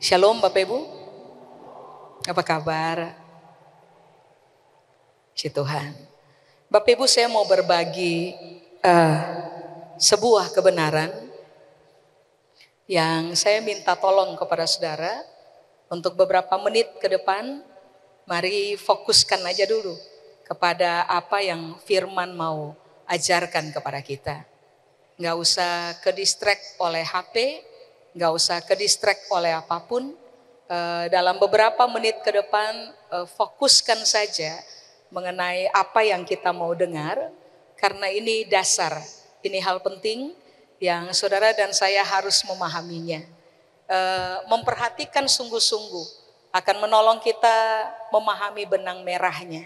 Shalom Bapak Ibu, apa kabar? Si Tuhan. Bapak Ibu, saya mau berbagi sebuah kebenaran yang saya minta tolong kepada saudara untuk beberapa menit ke depan. Mari fokuskan aja dulu kepada apa yang firman mau ajarkan kepada kita. Nggak usah ke-distract oleh HP, nggak usah ke-distract oleh apapun. Dalam beberapa menit ke depan fokuskan saja mengenai apa yang kita mau dengar. Karena ini dasar, ini hal penting yang saudara dan saya harus memahaminya. Memperhatikan sungguh-sungguh akan menolong kita memahami benang merahnya.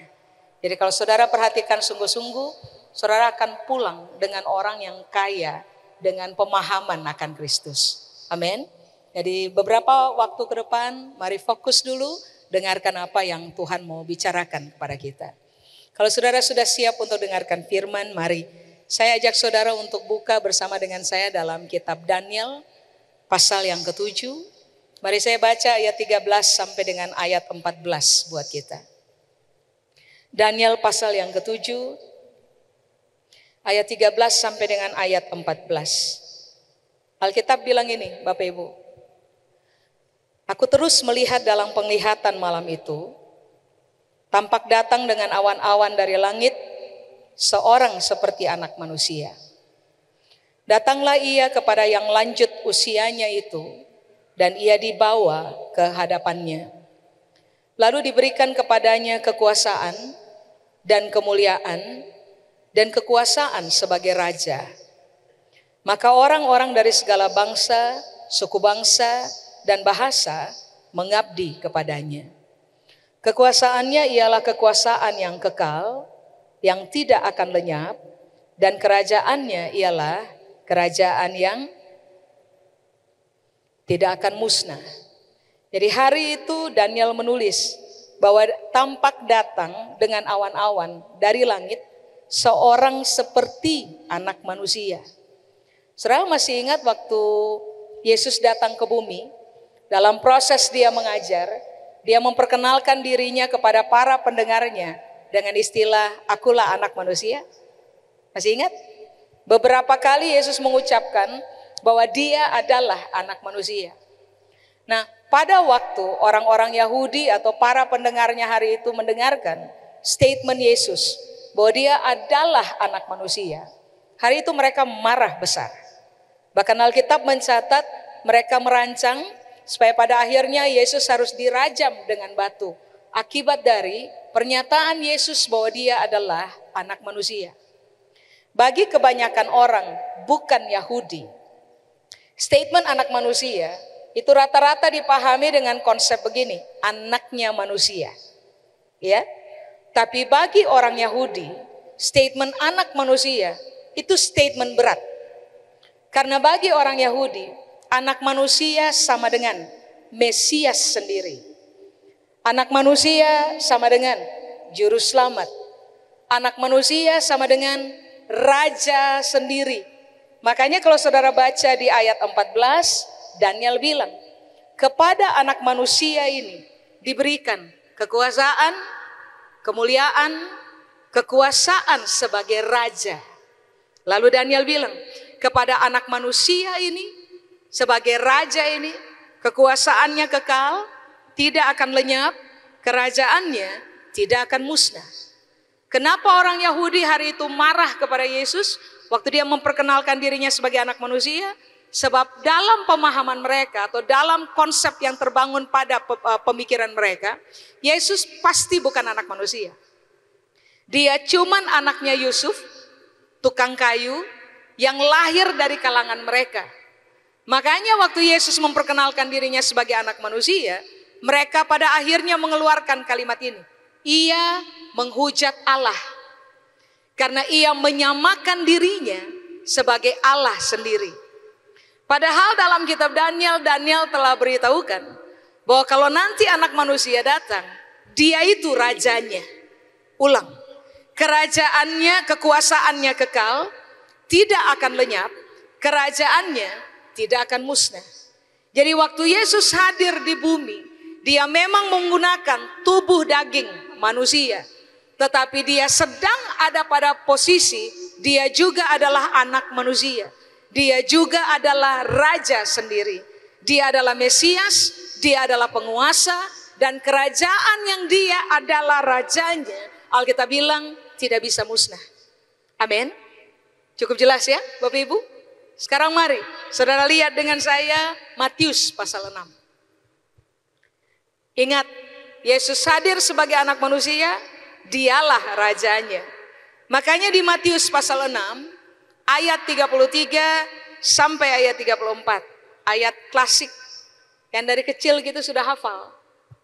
Jadi kalau saudara perhatikan sungguh-sungguh, saudara akan pulang dengan orang yang kaya dengan pemahaman akan Kristus. Amin. Jadi beberapa waktu ke depan, mari fokus dulu, dengarkan apa yang Tuhan mau bicarakan kepada kita. Kalau saudara sudah siap untuk dengarkan firman, mari saya ajak saudara untuk buka bersama dengan saya dalam kitab Daniel pasal yang ke-7. Mari saya baca ayat 13 sampai dengan ayat 14 buat kita. Daniel pasal yang ke-7 ayat 13 sampai dengan ayat 14. Alkitab bilang ini, Bapak Ibu. Aku terus melihat dalam penglihatan malam itu, tampak datang dengan awan-awan dari langit, seorang seperti anak manusia. Datanglah ia kepada yang lanjut usianya itu, dan ia dibawa ke hadapannya. Lalu diberikan kepadanya kekuasaan dan kemuliaan dan kekuasaan sebagai raja. Maka orang-orang dari segala bangsa, suku bangsa, dan bahasa mengabdi kepadanya. Kekuasaannya ialah kekuasaan yang kekal, yang tidak akan lenyap, dan kerajaannya ialah kerajaan yang tidak akan musnah. Jadi hari itu Daniel menulis bahwa tampak datang dengan awan-awan dari langit seorang seperti anak manusia. Saudara masih ingat waktu Yesus datang ke bumi, dalam proses dia mengajar, dia memperkenalkan dirinya kepada para pendengarnya dengan istilah akulah anak manusia. Masih ingat? Beberapa kali Yesus mengucapkan bahwa dia adalah anak manusia. Nah, pada waktu orang-orang Yahudi atau para pendengarnya hari itu mendengarkan statement Yesus bahwa dia adalah anak manusia, hari itu mereka marah besar. Bahkan Alkitab mencatat mereka merancang supaya pada akhirnya Yesus harus dirajam dengan batu akibat dari pernyataan Yesus bahwa dia adalah anak manusia. Bagi kebanyakan orang bukan Yahudi, statement anak manusia itu rata-rata dipahami dengan konsep begini, anaknya manusia. Ya. Tapi bagi orang Yahudi, statement anak manusia itu statement berat. Karena bagi orang Yahudi, anak manusia sama dengan Mesias sendiri. Anak manusia sama dengan juru selamat. Anak manusia sama dengan raja sendiri. Makanya kalau saudara baca di ayat 14, Daniel bilang, kepada anak manusia ini diberikan kekuasaan, kemuliaan, kekuasaan sebagai raja. Lalu Daniel bilang, kepada anak manusia ini, sebagai raja ini, kekuasaannya kekal, tidak akan lenyap, kerajaannya tidak akan musnah. Kenapa orang Yahudi hari itu marah kepada Yesus waktu dia memperkenalkan dirinya sebagai anak manusia? Sebab dalam pemahaman mereka atau dalam konsep yang terbangun pada pemikiran mereka, Yesus pasti bukan anak manusia. Dia cuman anaknya Yusuf, tukang kayu, yang lahir dari kalangan mereka. Makanya waktu Yesus memperkenalkan dirinya sebagai anak manusia, mereka pada akhirnya mengeluarkan kalimat ini. Ia menghujat Allah. Karena ia menyamakan dirinya sebagai Allah sendiri. Padahal dalam kitab Daniel telah beritahukan bahwa kalau nanti anak manusia datang, dia itu rajanya. Ulang, kerajaannya, kekuasaannya kekal, tidak akan lenyap, kerajaannya tidak akan musnah. Jadi waktu Yesus hadir di bumi, dia memang menggunakan tubuh daging manusia. Tetapi dia sedang ada pada posisi, dia juga adalah anak manusia. Dia juga adalah raja sendiri. Dia adalah Mesias, dia adalah penguasa, dan kerajaan yang dia adalah rajanya, Alkitab bilang tidak bisa musnah. Amin. Cukup jelas ya Bapak Ibu? Sekarang mari saudara lihat dengan saya Matius pasal 6. Ingat, Yesus hadir sebagai anak manusia, dialah rajanya. Makanya di Matius pasal 6 ayat 33 sampai ayat 34. Ayat klasik yang dari kecil kita sudah hafal.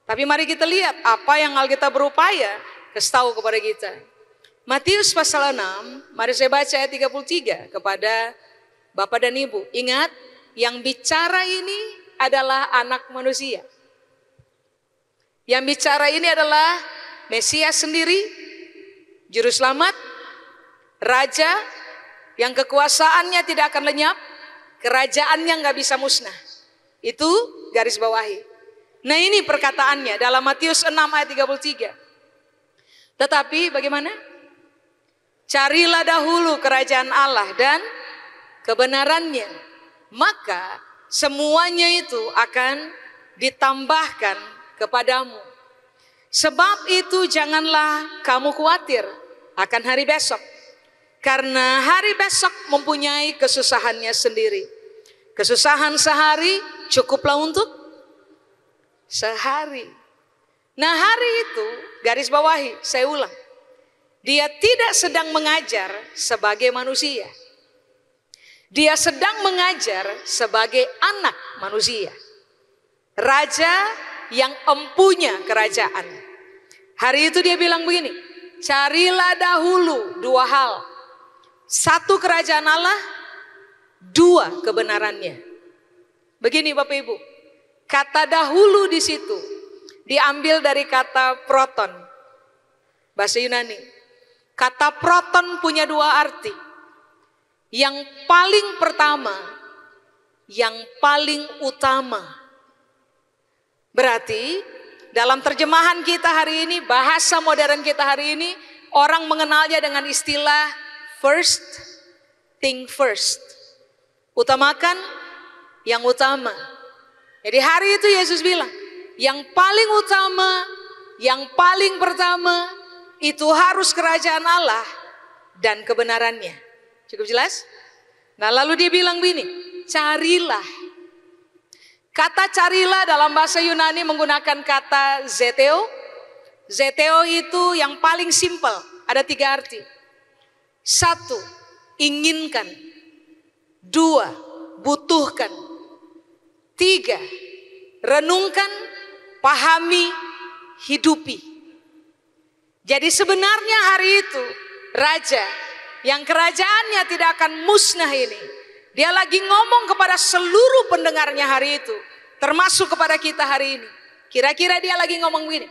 Tapi mari kita lihat apa yang Alkitab berupaya kasih tahu kepada kita. Matius pasal 6, mari saya baca ayat 33 kepada Bapak dan Ibu. Ingat, yang bicara ini adalah anak manusia. Yang bicara ini adalah Mesias sendiri, Juru Selamat, Raja yang kekuasaannya tidak akan lenyap, kerajaannya nggak bisa musnah. Itu garis bawahi. Nah ini perkataannya dalam Matius 6 ayat 33. Tetapi bagaimana? Carilah dahulu kerajaan Allah dan kebenarannya, maka semuanya itu akan ditambahkan kepadamu. Sebab itu janganlah kamu khawatir akan hari besok, karena hari besok mempunyai kesusahannya sendiri. Kesusahan sehari cukuplah untuk sehari. Nah hari itu garis bawahi, saya ulang. Dia tidak sedang mengajar sebagai manusia. Dia sedang mengajar sebagai anak manusia. Raja yang empunya kerajaan. Hari itu dia bilang begini, carilah dahulu dua hal. Satu kerajaan Allah, dua kebenarannya. Begini Bapak Ibu, kata dahulu di situ diambil dari kata proton, bahasa Yunani. Kata proton punya dua arti. Yang paling pertama, yang paling utama. Berarti dalam terjemahan kita hari ini, bahasa modern kita hari ini, orang mengenalnya dengan istilah first thing first. Utamakan yang utama. Jadi hari itu Yesus bilang, yang paling utama, yang paling pertama, itu harus kerajaan Allah dan kebenarannya. Cukup jelas? Nah lalu dia bilang begini, carilah. Kata carilah dalam bahasa Yunani menggunakan kata zeteo. Zeteo itu yang paling simpel, ada tiga arti. Satu, inginkan. Dua, butuhkan. Tiga, renungkan, pahami, hidupi. Jadi sebenarnya hari itu raja yang kerajaannya tidak akan musnah ini, dia lagi ngomong kepada seluruh pendengarnya hari itu, termasuk kepada kita hari ini. Kira-kira dia lagi ngomong begini,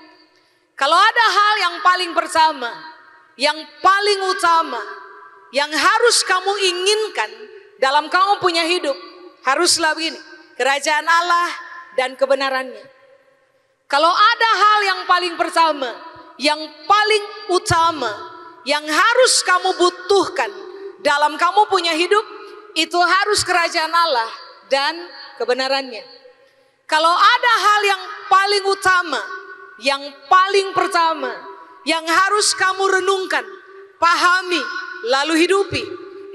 kalau ada hal yang paling pertama, yang paling utama, yang harus kamu inginkan dalam kamu punya hidup, haruslah begini, kerajaan Allah dan kebenarannya. Kalau ada hal yang paling pertama, yang paling utama, yang harus kamu butuhkan dalam kamu punya hidup, itu harus kerajaan Allah dan kebenarannya. Kalau ada hal yang paling utama, yang paling pertama, yang harus kamu renungkan, pahami, lalu hidupi,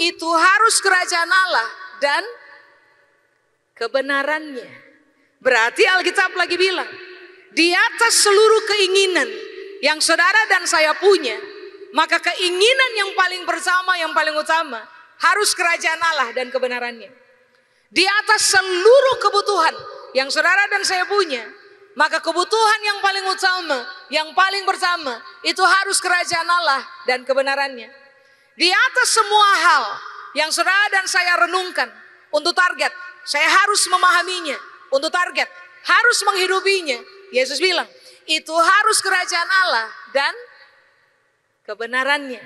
itu harus kerajaan Allah dan kebenarannya. Berarti Alkitab lagi bilang, di atas seluruh keinginan yang saudara dan saya punya, maka keinginan yang paling pertama, yang paling utama, harus kerajaan Allah dan kebenarannya. Di atas seluruh kebutuhan yang saudara dan saya punya, maka kebutuhan yang paling utama, yang paling pertama, itu harus kerajaan Allah dan kebenarannya. Di atas semua hal yang saudara dan saya renungkan, untuk target, saya harus memahaminya, untuk target, harus menghidupinya. Yesus bilang, itu harus kerajaan Allah dan kebenarannya.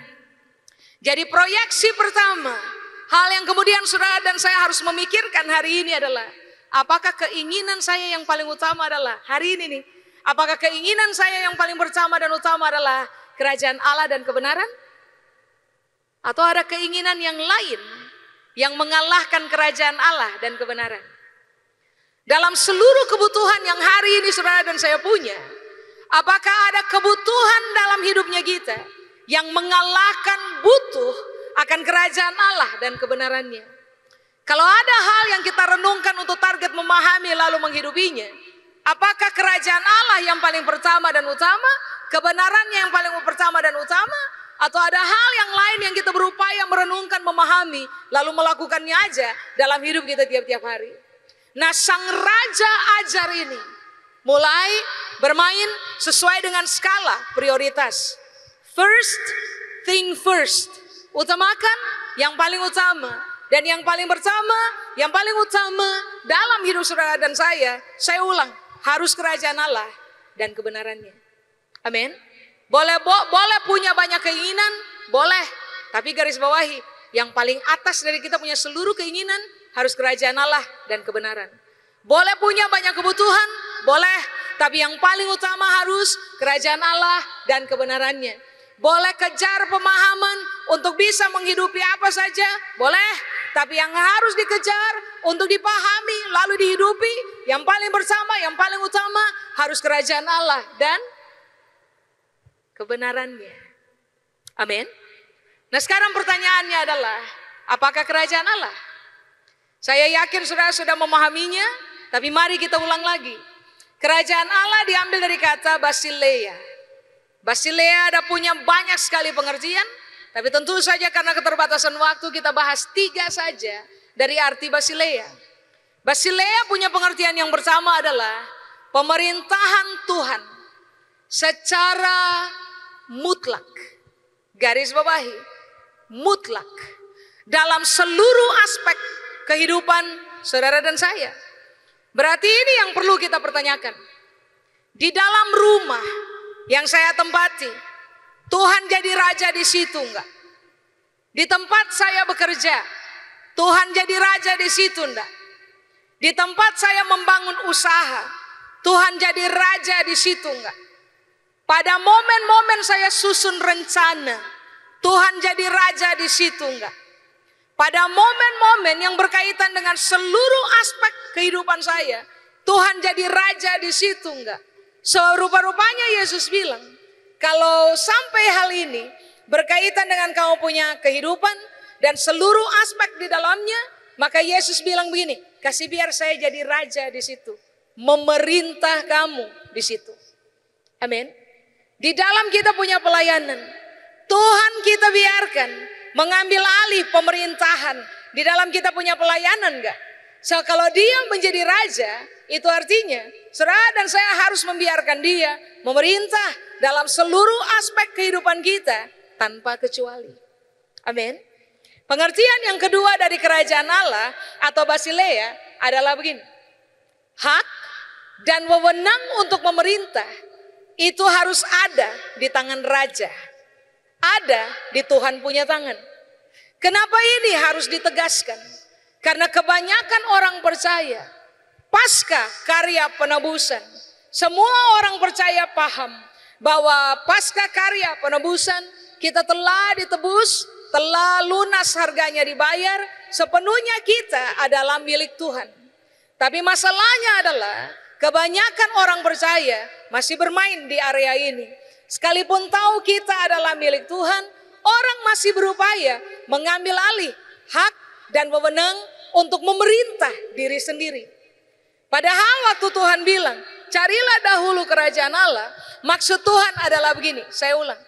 Jadi proyeksi pertama, hal yang kemudian saudara dan saya harus memikirkan hari ini adalah Apakah keinginan saya yang paling utama adalah hari ini nih? Apakah keinginan saya yang paling pertama dan utama adalah kerajaan Allah dan kebenaran? Atau ada keinginan yang lain yang mengalahkan kerajaan Allah dan kebenaran? Dalam seluruh kebutuhan yang hari ini saudara dan saya punya, apakah ada kebutuhan dalam hidupnya kita yang mengalahkan butuh akan kerajaan Allah dan kebenarannya? Kalau ada hal yang kita renungkan untuk target memahami lalu menghidupinya, apakah kerajaan Allah yang paling pertama dan utama, kebenarannya yang paling pertama dan utama, atau ada hal yang lain yang kita berupaya merenungkan, memahami, lalu melakukannya aja dalam hidup kita tiap-tiap hari? Nah, sang raja ajar ini mulai bermain sesuai dengan skala prioritas. First thing first. Utamakan yang paling utama. Dan yang paling pertama, yang paling utama dalam hidup saudara dan saya ulang, harus kerajaan Allah dan kebenarannya. Amin. Boleh punya banyak keinginan, boleh. Tapi garis bawahi, yang paling atas dari kita punya seluruh keinginan harus kerajaan Allah dan kebenaran. Boleh punya banyak kebutuhan, boleh. Tapi yang paling utama harus kerajaan Allah dan kebenarannya. Boleh kejar pemahaman untuk bisa menghidupi apa saja, boleh. Tapi yang harus dikejar untuk dipahami lalu dihidupi, yang paling bersama, yang paling utama harus kerajaan Allah dan kebenarannya. Amin. Nah, sekarang pertanyaannya adalah, apakah kerajaan Allah? Saya yakin saudara sudah memahaminya, tapi mari kita ulang lagi. Kerajaan Allah diambil dari kata Basileia. Basileia ada punya banyak sekali pengertian, tapi tentu saja karena keterbatasan waktu kita bahas 3 saja dari arti Basileia. Basileia punya pengertian yang pertama adalah pemerintahan Tuhan secara mutlak. Garis bawahi, mutlak. Dalam seluruh aspek kehidupan saudara dan saya. Berarti ini yang perlu kita pertanyakan. Di dalam rumah yang saya tempati, Tuhan jadi raja di situ enggak? Di tempat saya bekerja, Tuhan jadi raja di situ enggak? Di tempat saya membangun usaha, Tuhan jadi raja di situ enggak? Pada momen-momen saya susun rencana, Tuhan jadi raja di situ enggak? Pada momen-momen yang berkaitan dengan seluruh aspek kehidupan saya, Tuhan jadi raja di situ enggak? Serupa-rupanya Yesus bilang, kalau sampai hal ini berkaitan dengan kamu punya kehidupan dan seluruh aspek di dalamnya, maka Yesus bilang begini, kasih biar saya jadi raja di situ, memerintah kamu di situ. Amin. Di dalam kita punya pelayanan, Tuhan kita biarkan mengambil alih pemerintahan di dalam kita punya pelayanan enggak? So kalau dia menjadi raja, itu artinya saudara dan saya harus membiarkan dia memerintah dalam seluruh aspek kehidupan kita tanpa kecuali. Amin. Pengertian yang kedua dari kerajaan Allah atau Basileia adalah begini. Hak dan wewenang untuk memerintah itu harus ada di tangan raja. Ada di Tuhan punya tangan. Kenapa ini harus ditegaskan? Karena kebanyakan orang percaya pasca karya penebusan, semua orang percaya paham bahwa pasca karya penebusan kita telah ditebus, telah lunas harganya dibayar, sepenuhnya kita adalah milik Tuhan. Tapi masalahnya adalah kebanyakan orang percaya masih bermain di area ini. Sekalipun tahu kita adalah milik Tuhan, orang masih berupaya mengambil alih hak dan wewenang untuk memerintah diri sendiri. Padahal waktu Tuhan bilang, carilah dahulu kerajaan Allah, maksud Tuhan adalah begini, saya ulang.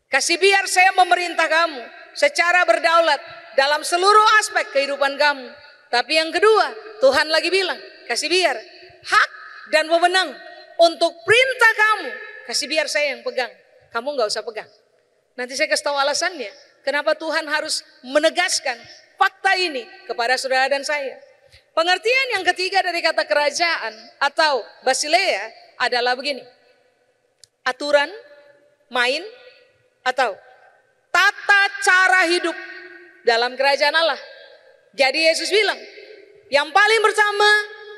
Kasih biar saya memerintah kamu secara berdaulat dalam seluruh aspek kehidupan kamu. Tapi yang kedua, Tuhan lagi bilang, kasih biar hak dan wewenang untuk perintah kamu, kasih biar saya yang pegang. Kamu gak usah pegang. Nanti saya kasih tahu alasannya. Kenapa Tuhan harus menegaskan fakta ini kepada saudara dan saya. Pengertian yang ketiga dari kata kerajaan atau Basileia adalah begini. Aturan, main, atau tata cara hidup dalam kerajaan Allah. Jadi Yesus bilang, Yang paling pertama,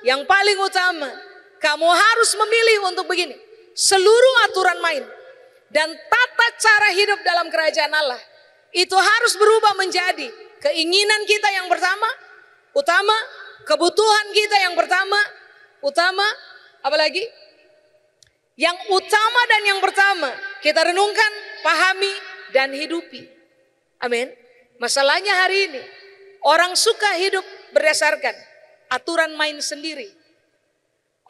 yang paling utama, kamu harus memilih untuk begini. Seluruh aturan main dan tata cara hidup dalam kerajaan Allah itu harus berubah menjadi keinginan kita yang pertama, utama, kebutuhan kita yang pertama, utama, apalagi? Yang utama dan yang pertama kita renungkan, pahami, dan hidupi. Amin. Masalahnya hari ini orang suka hidup berdasarkan aturan main sendiri.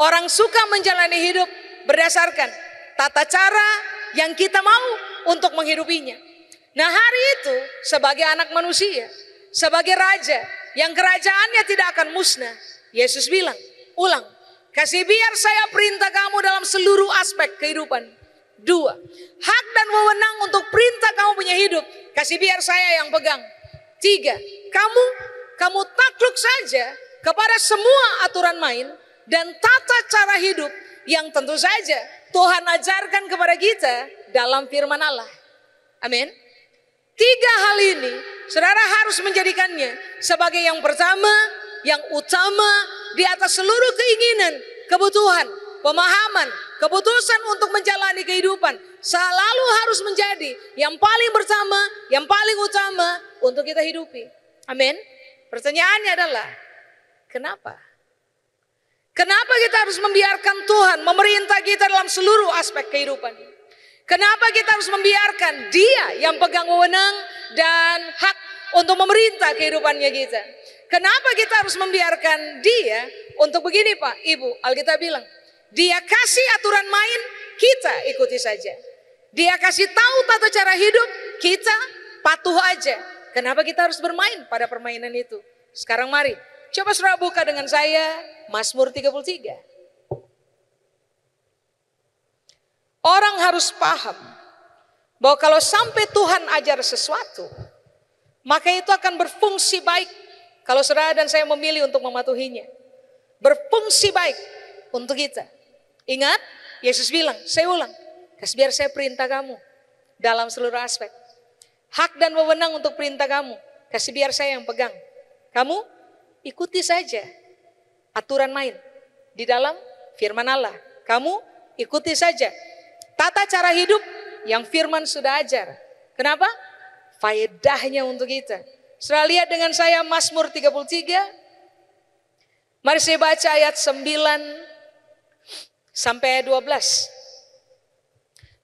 Orang suka menjalani hidup berdasarkan tata cara yang kita mau untuk menghidupinya. Nah, hari itu sebagai anak manusia, sebagai raja yang kerajaannya tidak akan musnah, Yesus bilang, ulang, kasih biar saya perintah kamu dalam seluruh aspek kehidupan. 2, hak dan wewenang untuk perintah kamu punya hidup, kasih biar saya yang pegang. 3, kamu takluk saja kepada semua aturan main dan tata cara hidup yang tentu saja Tuhan ajarkan kepada kita dalam firman Allah. Amin. 3 hal ini saudara harus menjadikannya sebagai yang pertama, yang utama di atas seluruh keinginan, kebutuhan, pemahaman, keputusan untuk menjalani kehidupan. Selalu harus menjadi yang paling pertama, yang paling utama untuk kita hidupi. Amin. Pertanyaannya adalah, kenapa? Kenapa kita harus membiarkan Tuhan memerintah kita dalam seluruh aspek kehidupan? Kenapa kita harus membiarkan Dia yang pegang wewenang dan hak untuk memerintah kehidupannya kita? Kenapa kita harus membiarkan Dia untuk begini, Pak, Ibu? Alkitab bilang, Dia kasih aturan main, kita ikuti saja. Dia kasih tahu tata cara hidup, kita patuh aja. Kenapa kita harus bermain pada permainan itu? Sekarang mari, coba saudara buka dengan saya Mazmur 33. Orang harus paham bahwa kalau sampai Tuhan ajar sesuatu, maka itu akan berfungsi baik kalau saudara dan saya memilih untuk mematuhinya. Berfungsi baik untuk kita. Ingat, Yesus bilang, saya ulang, kasih biar saya perintah kamu dalam seluruh aspek. Hak dan wewenang untuk perintah kamu, kasih biar saya yang pegang. Kamu ikuti saja aturan main di dalam firman Allah. Kamu ikuti saja tata cara hidup yang firman sudah ajar. Kenapa? Faedahnya untuk kita. Saudara lihat dengan saya Mazmur 33. Mari saya baca ayat 9 sampai 12.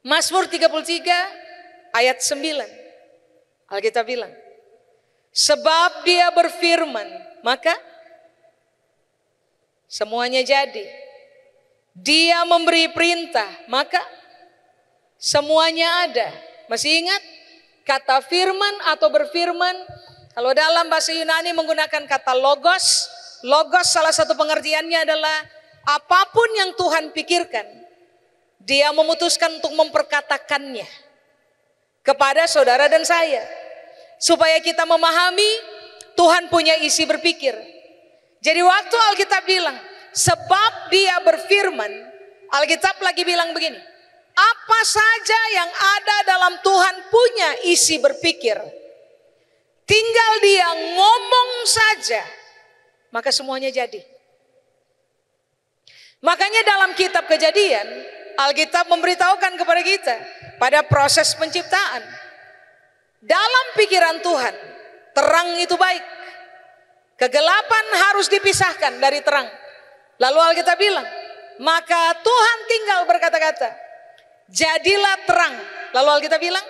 Mazmur 33 ayat 9. Alkitab bilang, sebab Dia berfirman, maka semuanya jadi. Dia memberi perintah, maka semuanya ada. Masih ingat kata firman atau berfirman? Kalau dalam bahasa Yunani menggunakan kata logos. Logos salah satu pengertiannya adalah apapun yang Tuhan pikirkan, Dia memutuskan untuk memperkatakannya kepada saudara dan saya. Supaya kita memahami Tuhan punya isi berpikir. Jadi waktu Alkitab bilang, sebab Dia berfirman, Alkitab lagi bilang begini, apa saja yang ada dalam Tuhan punya isi berpikir, tinggal Dia ngomong saja, maka semuanya jadi. Makanya dalam kitab Kejadian, Alkitab memberitahukan kepada kita pada proses penciptaan, dalam pikiran Tuhan terang itu baik, kegelapan harus dipisahkan dari terang. Lalu Alkitab bilang, maka Tuhan tinggal berkata-kata, jadilah terang. Lalu Alkitab bilang,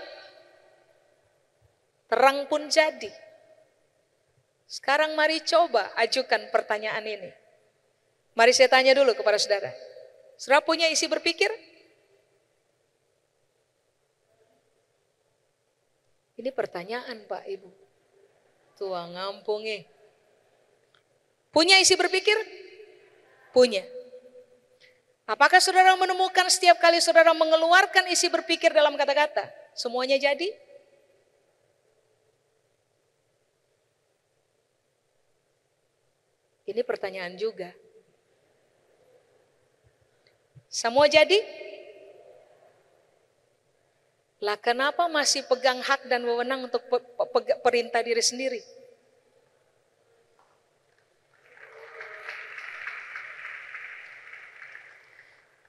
terang pun jadi. Sekarang mari coba ajukan pertanyaan ini. Mari saya tanya dulu kepada saudara. Saudara punya isi berpikir? Ini pertanyaan Pak Ibu. Tua ngampungi. Punya isi berpikir? Punya. Apakah saudara menemukan setiap kali saudara mengeluarkan isi berpikir dalam kata-kata, semuanya jadi? Ini pertanyaan juga. Semua jadi? Lah kenapa masih pegang hak dan wewenang untuk perintah diri sendiri?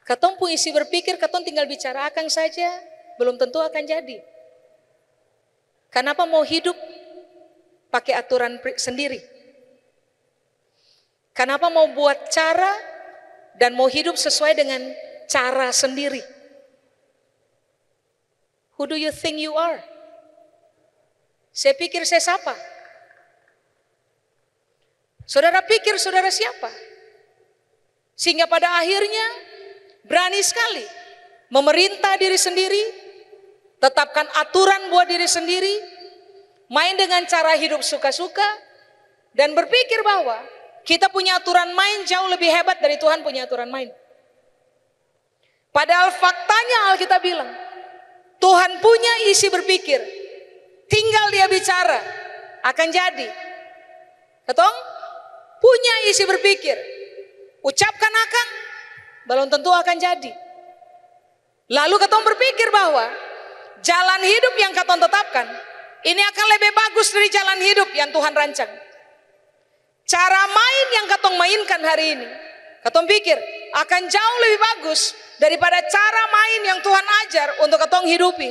Katong pun isi berpikir, katong tinggal bicarakan saja, belum tentu akan jadi. Kenapa mau hidup pakai aturan sendiri? Kenapa mau buat cara dan mau hidup sesuai dengan cara sendiri? Who do you think you are? Saya pikir saya siapa? Saudara pikir saudara siapa? Sehingga pada akhirnya berani sekali memerintah diri sendiri, tetapkan aturan buat diri sendiri, main dengan cara hidup suka-suka, dan berpikir bahwa kita punya aturan main jauh lebih hebat dari Tuhan punya aturan main. Padahal faktanya Alkitab bilang, Tuhan punya isi berpikir, tinggal dia bicara, akan jadi. Ketong punya isi berpikir, ucapkan akan, belum tentu akan jadi. Lalu ketong berpikir bahwa jalan hidup yang ketong tetapkan, ini akan lebih bagus dari jalan hidup yang Tuhan rancang. Cara main yang ketong mainkan hari ini, ketong pikir akan jauh lebih bagus daripada cara main yang Tuhan ajar untuk ketong hidupi.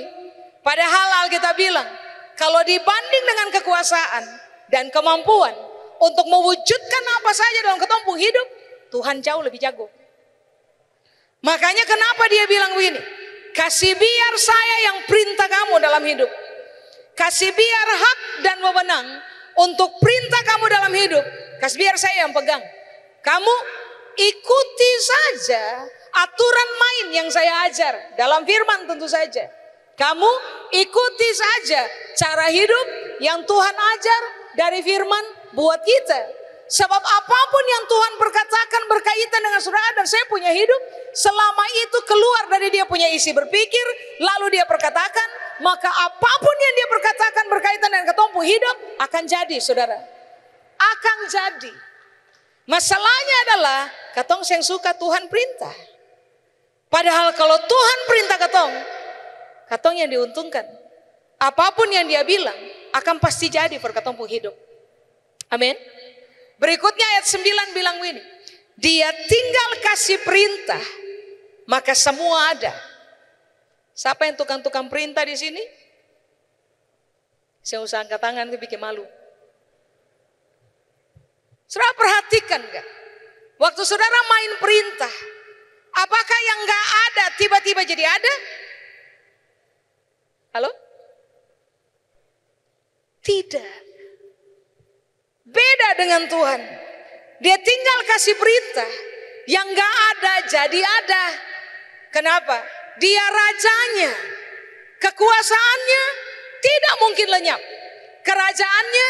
Padahal Alkitab bilang, kalau dibanding dengan kekuasaan dan kemampuan untuk mewujudkan apa saja dalam ketong pun hidup, Tuhan jauh lebih jago. Makanya kenapa dia bilang begini, kasih biar saya yang perintah kamu dalam hidup. Kasih biar hak dan wewenang untuk perintah kamu dalam hidup. Kasih biar saya yang pegang. Kamu ikuti saja aturan main yang saya ajar dalam firman tentu saja. Kamu ikuti saja cara hidup yang Tuhan ajar dari firman buat kita. Sebab apapun yang Tuhan berkatakan berkaitan dengan saudara dan saya punya hidup, selama itu keluar dari dia punya isi berpikir, lalu dia perkatakan, maka apapun yang dia perkatakan berkaitan dengan ketompu hidup akan jadi, saudara. Akan jadi. Masalahnya adalah katong yang suka Tuhan perintah. Padahal kalau Tuhan perintah katong yang diuntungkan. Apapun yang dia bilang akan pasti jadi per katong pun hidup. Amin. Berikutnya ayat 9 bilang begini, dia tinggal kasih perintah, maka semua ada. Siapa yang tukang-tukang perintah di sini? Saya usah angkat tangan, bikin malu. Saudara perhatikan gak? Waktu saudara main perintah, apakah yang gak ada tiba-tiba jadi ada? Halo? Tidak. Beda dengan Tuhan. Dia tinggal kasih perintah, yang gak ada jadi ada. Kenapa? Dia rajanya, kekuasaannya tidak mungkin lenyap, kerajaannya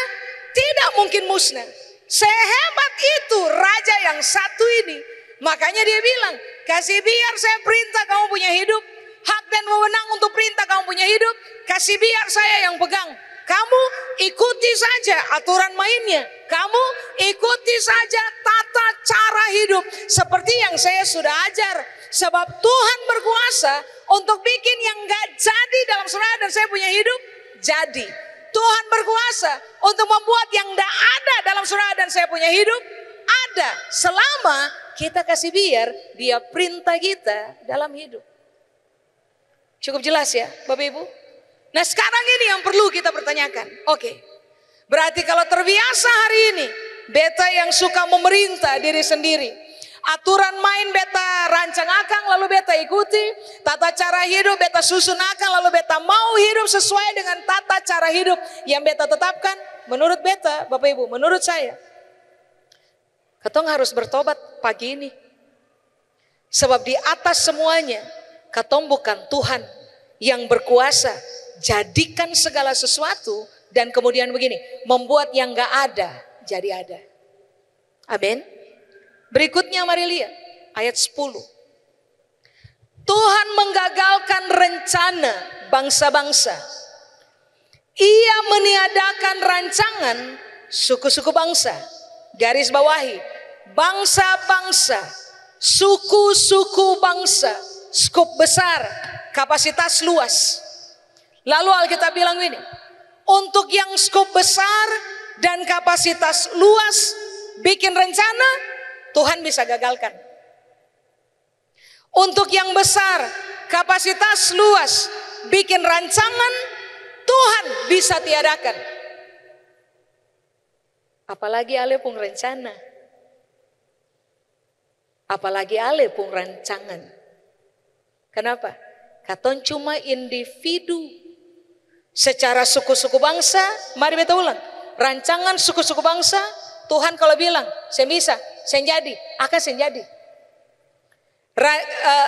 tidak mungkin musnah. Sehebat itu raja yang satu ini. Makanya dia bilang, kasih biar saya perintah kamu punya hidup, hak dan wewenang untuk perintah kamu punya hidup, kasih biar saya yang pegang. Kamu ikuti saja aturan mainnya. Kamu ikuti saja tata cara hidup seperti yang saya sudah ajar. Sebab Tuhan berkuasa untuk bikin yang gak jadi dalam saudara dan saya punya hidup jadi. Tuhan berkuasa untuk membuat yang gak ada dalam saudara dan saya punya hidup ada. Selama kita kasih biar dia perintah kita dalam hidup. Cukup jelas ya Bapak Ibu? Nah sekarang ini yang perlu kita pertanyakan. Oke, berarti kalau terbiasa hari ini beta yang suka memerintah diri sendiri, aturan main beta rancang akang lalu beta ikuti, tata cara hidup beta susun akang lalu beta mau hidup sesuai dengan tata cara hidup yang beta tetapkan. Menurut beta Bapak Ibu, menurut saya katong harus bertobat pagi ini. Sebab di atas semuanya katong bukan Tuhan yang berkuasa jadikan segala sesuatu dan kemudian begini, membuat yang gak ada jadi ada. Amin. Berikutnya mari lihat ayat 10. Tuhan menggagalkan rencana bangsa-bangsa. Ia meniadakan rancangan suku-suku bangsa. Garis bawahi, bangsa-bangsa, suku-suku bangsa, skup besar, kapasitas luas. Lalu Alkitab bilang ini, untuk yang skup besar dan kapasitas luas bikin rencana, Tuhan bisa gagalkan. Untuk yang besar, kapasitas luas, bikin rancangan, Tuhan bisa tiadakan. Apalagi ale pun rencana. Apalagi ale pun rancangan. Kenapa? Katon cuma individu. Secara suku-suku bangsa, mari kita ulang. Rancangan suku-suku bangsa, Tuhan kalau bilang, saya bisa, saya jadi, akan saya jadi.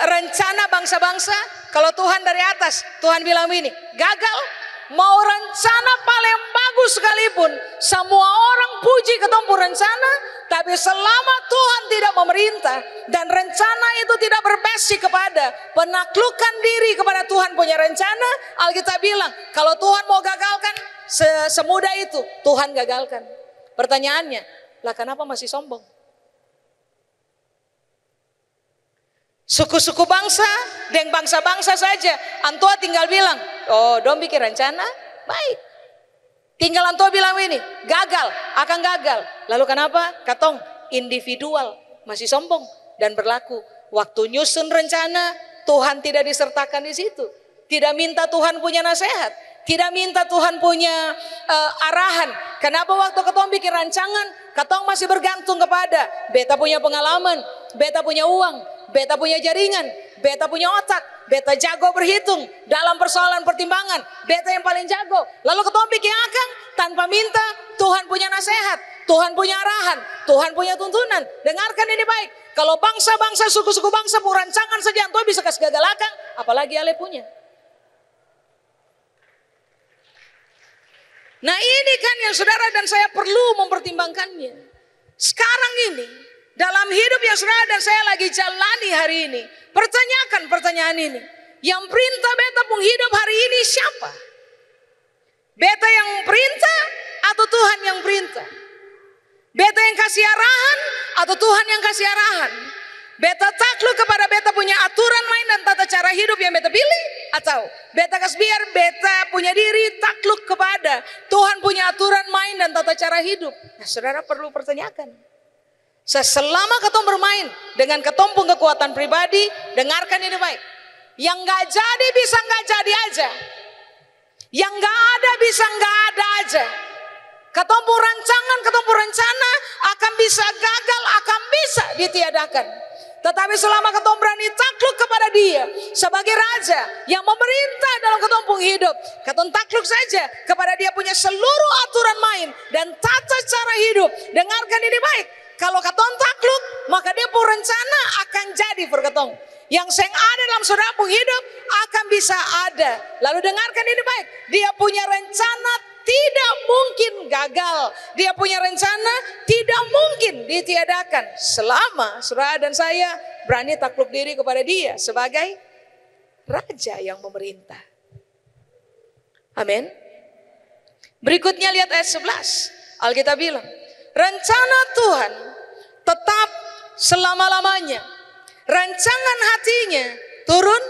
Rencana bangsa-bangsa, kalau Tuhan dari atas, Tuhan bilang ini, gagal, mau rencana paling bagus sekalipun, semua orang puji ketompu rencana, tapi selama Tuhan tidak memerintah, dan rencana itu tidak berbasis kepada penaklukan diri kepada Tuhan punya rencana, Alkitab bilang, kalau Tuhan mau gagalkan, semudah itu, Tuhan gagalkan. Pertanyaannya, lah kenapa masih sombong? Suku-suku bangsa dan bangsa-bangsa saja, antua tinggal bilang, oh dong bikin rencana, baik. Tinggal antua bilang ini, gagal, akan gagal. Lalu kenapa? Katong individual masih sombong dan berlaku. Waktu nyusun rencana, Tuhan tidak disertakan di situ. Tidak minta Tuhan punya nasihat, tidak minta Tuhan punya arahan. Kenapa waktu katong bikin rancangan, katong masih bergantung kepada beta punya pengalaman, beta punya uang, beta punya jaringan, beta punya otak, beta jago berhitung dalam persoalan pertimbangan, beta yang paling jago. Lalu ketemu bikin akang tanpa minta Tuhan punya nasihat, Tuhan punya arahan, Tuhan punya tuntunan. Dengarkan ini baik. Kalau bangsa-bangsa, suku-suku bangsa rancangan saja Tuhan bisa kasih gagal akang, apalagi ale punya. Nah ini kan yang saudara dan saya perlu mempertimbangkannya. Sekarang ini, dalam hidup yang saudara dan saya lagi jalani hari ini, pertanyakan pertanyaan ini. Yang perintah beta pun hidup hari ini siapa? Beta yang perintah atau Tuhan yang perintah? Beta yang kasih arahan atau Tuhan yang kasih arahan? Beta takluk kepada beta punya aturan main dan tata cara hidup yang beta pilih, atau beta kasih biar beta punya diri takluk kepada Tuhan punya aturan main dan tata cara hidup? Nah saudara perlu pertanyakan. Selama ketong bermain dengan ketompung kekuatan pribadi, dengarkan ini baik. Yang gak jadi bisa gak jadi aja. Yang gak ada bisa gak ada aja. Ketompung rancangan, ketompung rencana akan bisa gagal, akan bisa ditiadakan. Tetapi selama ketong berani takluk kepada Dia sebagai Raja yang memerintah dalam ketompung hidup, ketong takluk saja kepada Dia punya seluruh aturan main dan tata cara hidup. Dengarkan ini baik. Kalau katong takluk, maka dia pun rencana akan jadi per katong. Yang ada dalam saudara pun hidup akan bisa ada. Lalu dengarkan ini baik. Dia punya rencana tidak mungkin gagal. Dia punya rencana tidak mungkin ditiadakan. Selama saudara dan saya berani takluk diri kepada Dia sebagai Raja yang memerintah. Amin. Berikutnya lihat ayat 11. Alkitab bilang, rencana Tuhan tetap selama-lamanya. Rancangan hatinya turun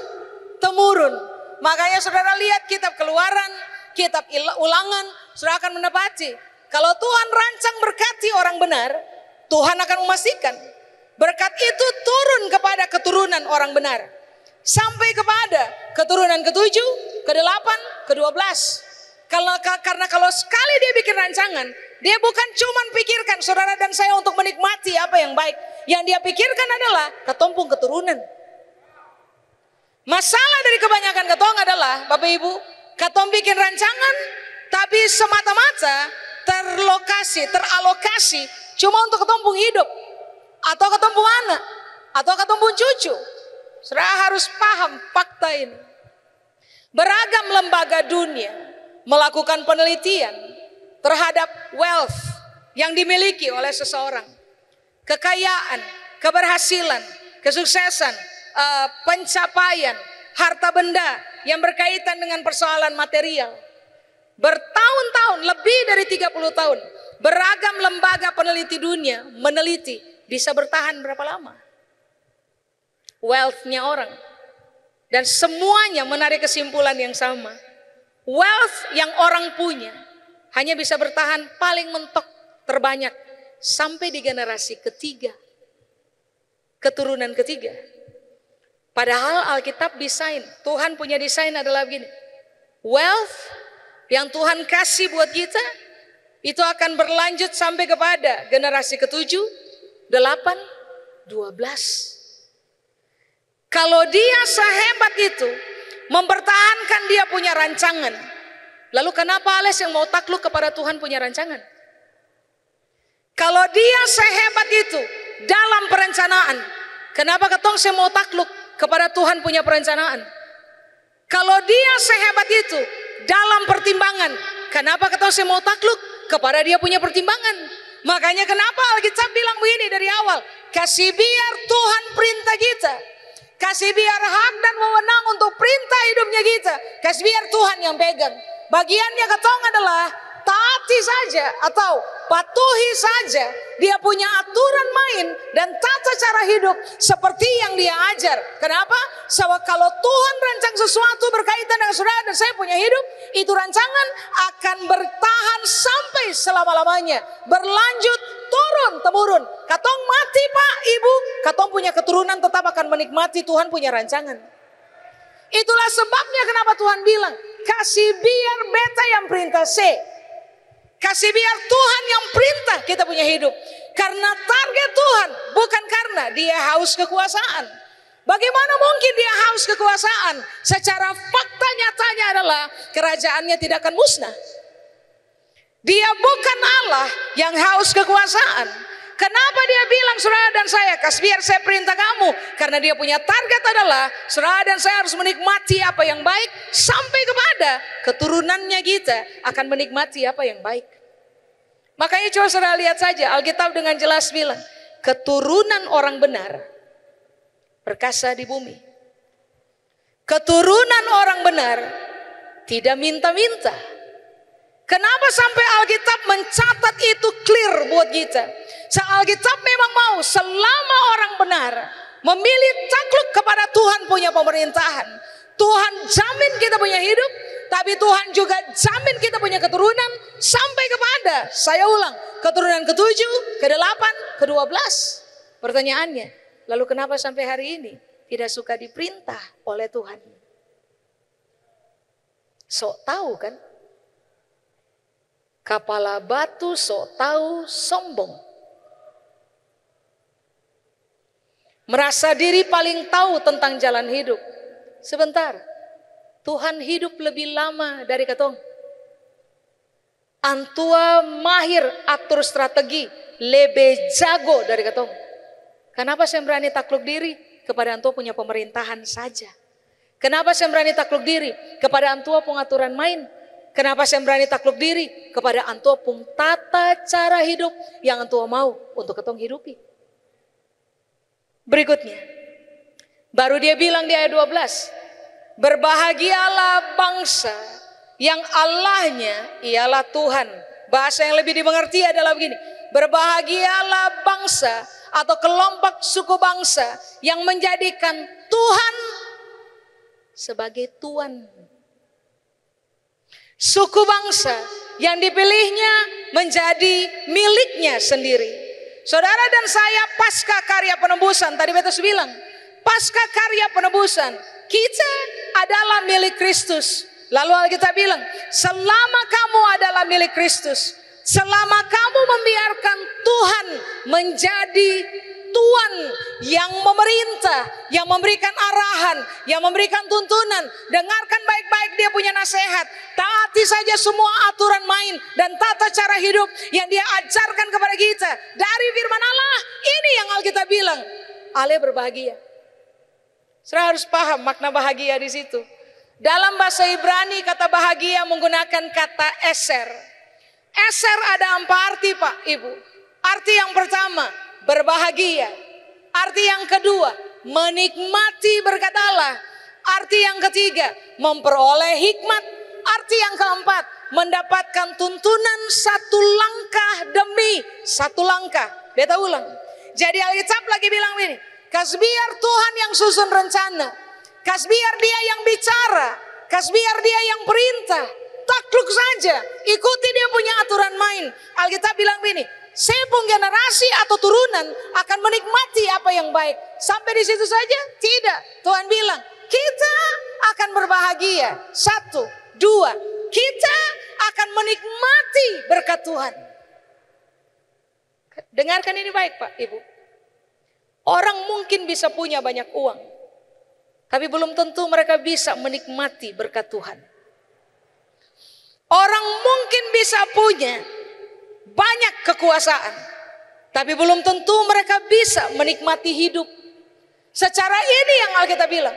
temurun. Makanya saudara lihat kitab Keluaran, kitab Ulangan, saudara akan mendapati kalau Tuhan rancang berkati orang benar, Tuhan akan memastikan berkat itu turun kepada keturunan orang benar sampai kepada keturunan ke-7, ke-8, ke-12. Karena kalau sekali dia bikin rancangan, dia bukan cuma pikirkan saudara dan saya untuk menikmati apa yang baik. Yang dia pikirkan adalah ketompung keturunan. Masalah dari kebanyakan ketong adalah, Bapak Ibu, ketong bikin rancangan, tapi semata-mata teralokasi cuma untuk ketompung hidup, atau ketompung anak, atau ketompung cucu. Saudara harus paham fakta ini. Beragam lembaga dunia melakukan penelitian terhadap wealth yang dimiliki oleh seseorang. Kekayaan, keberhasilan, kesuksesan, pencapaian, harta benda yang berkaitan dengan persoalan material. Bertahun-tahun, lebih dari 30 tahun, beragam lembaga peneliti dunia meneliti bisa bertahan berapa lama wealth-nya orang. Dan semuanya menarik kesimpulan yang sama. Wealth yang orang punya hanya bisa bertahan paling mentok terbanyak sampai di generasi ketiga, keturunan ketiga. Padahal Alkitab desain, Tuhan punya desain adalah begini. Wealth yang Tuhan kasih buat kita itu akan berlanjut sampai kepada generasi ke-7, 8, 12. Kalau dia sehebat itu mempertahankan dia punya rancangan, lalu kenapa Ales yang mau takluk kepada Tuhan punya rancangan? Kalau dia sehebat itu dalam perencanaan, kenapa ketong saya mau takluk kepada Tuhan punya perencanaan? Kalau dia sehebat itu dalam pertimbangan, kenapa ketong saya mau takluk kepada dia punya pertimbangan? Makanya kenapa Alkitab bilang begini dari awal, kasih biar Tuhan perintah kita, kasih biar hak dan wewenang untuk perintah hidupnya kita, kasih biar Tuhan yang pegang. Bagiannya ketong adalah taati saja atau patuhi saja dia punya aturan main dan tata cara hidup seperti yang dia ajar. Kenapa? Sebab kalau Tuhan rancang sesuatu berkaitan dengan saudara dan saya punya hidup, itu rancangan akan bertahan sampai selama-lamanya, berlanjut turun temurun. Katong mati Pak Ibu, katong punya keturunan tetap akan menikmati Tuhan punya rancangan. Itulah sebabnya kenapa Tuhan bilang, kasih biar beta yang perintah kasih biar Tuhan yang perintah kita punya hidup. Karena target Tuhan bukan karena dia haus kekuasaan. Bagaimana mungkin dia haus kekuasaan? Secara fakta nyatanya adalah kerajaannya tidak akan musnah. Dia bukan Allah yang haus kekuasaan. Kenapa dia bilang saudara dan saya, kasih biar saya perintah kamu? Karena dia punya target adalah saudara dan saya harus menikmati apa yang baik sampai kepada keturunannya kita akan menikmati apa yang baik. Makanya coba saudara lihat saja, Alkitab dengan jelas bilang, keturunan orang benar perkasa di bumi. Keturunan orang benar tidak minta-minta. Kenapa sampai Alkitab mencatat itu clear buat kita? Alkitab memang mau selama orang benar memilih takluk kepada Tuhan punya pemerintahan, Tuhan jamin kita punya hidup, tapi Tuhan juga jamin kita punya keturunan sampai kepada, saya ulang, keturunan ke-7, ke-8, ke-12. Pertanyaannya, lalu kenapa sampai hari ini tidak suka diperintah oleh Tuhan? Sok tahu kan? Kepala batu sok tahu sombong. Merasa diri paling tahu tentang jalan hidup. Sebentar, Tuhan hidup lebih lama dari ketong. Antua mahir atur strategi, lebih jago dari ketong. Kenapa saya berani takluk diri kepada antua punya pemerintahan saja? Kenapa saya berani takluk diri kepada antua pengaturan main? Kenapa saya berani takluk diri kepada antua pun tata cara hidup yang antua mau untuk ketong hidupi? Berikutnya, baru dia bilang di ayat 12, berbahagialah bangsa yang Allahnya ialah Tuhan. Bahasa yang lebih dimengerti adalah begini, berbahagialah bangsa atau kelompok suku bangsa yang menjadikan Tuhan sebagai Tuan. Suku bangsa yang dipilihnya menjadi miliknya sendiri. Saudara dan saya pasca karya penebusan, tadi Petrus bilang, pasca karya penebusan, kita adalah milik Kristus. Lalu Alkitab bilang, selama kamu adalah milik Kristus, selama kamu membiarkan Tuhan menjadi Tuhan yang memerintah, yang memberikan arahan, yang memberikan tuntunan, dengarkan baik-baik dia punya nasihat, taati saja semua aturan main dan tata cara hidup yang dia ajarkan kepada kita dari firman Allah. Ini yang Alkitab bilang, Ale berbahagia. Saudara harus paham makna bahagia di situ. Dalam bahasa Ibrani kata bahagia menggunakan kata eser. Eser ada 4 arti Pak Ibu. Arti yang pertama, berbahagia. Arti yang kedua, menikmati berkat Allah. Arti yang ketiga, memperoleh hikmat. Arti yang keempat, mendapatkan tuntunan satu langkah demi satu langkah. Beta ulang. Jadi Alkitab lagi bilang ini, kasbiar Tuhan yang susun rencana, kasbiar dia yang bicara, kasbiar dia yang perintah. Takluk saja, ikuti dia punya aturan main. Alkitab bilang begini, sepung generasi atau turunan akan menikmati apa yang baik. Sampai di situ saja? Tidak. Tuhan bilang, kita akan berbahagia. 1, 2, kita akan menikmati berkat Tuhan. Dengarkan ini baik Pak, Ibu. Orang mungkin bisa punya banyak uang, tapi belum tentu mereka bisa menikmati berkat Tuhan. Orang mungkin bisa punya banyak kekuasaan, tapi belum tentu mereka bisa menikmati hidup. Secara ini yang Alkitab bilang,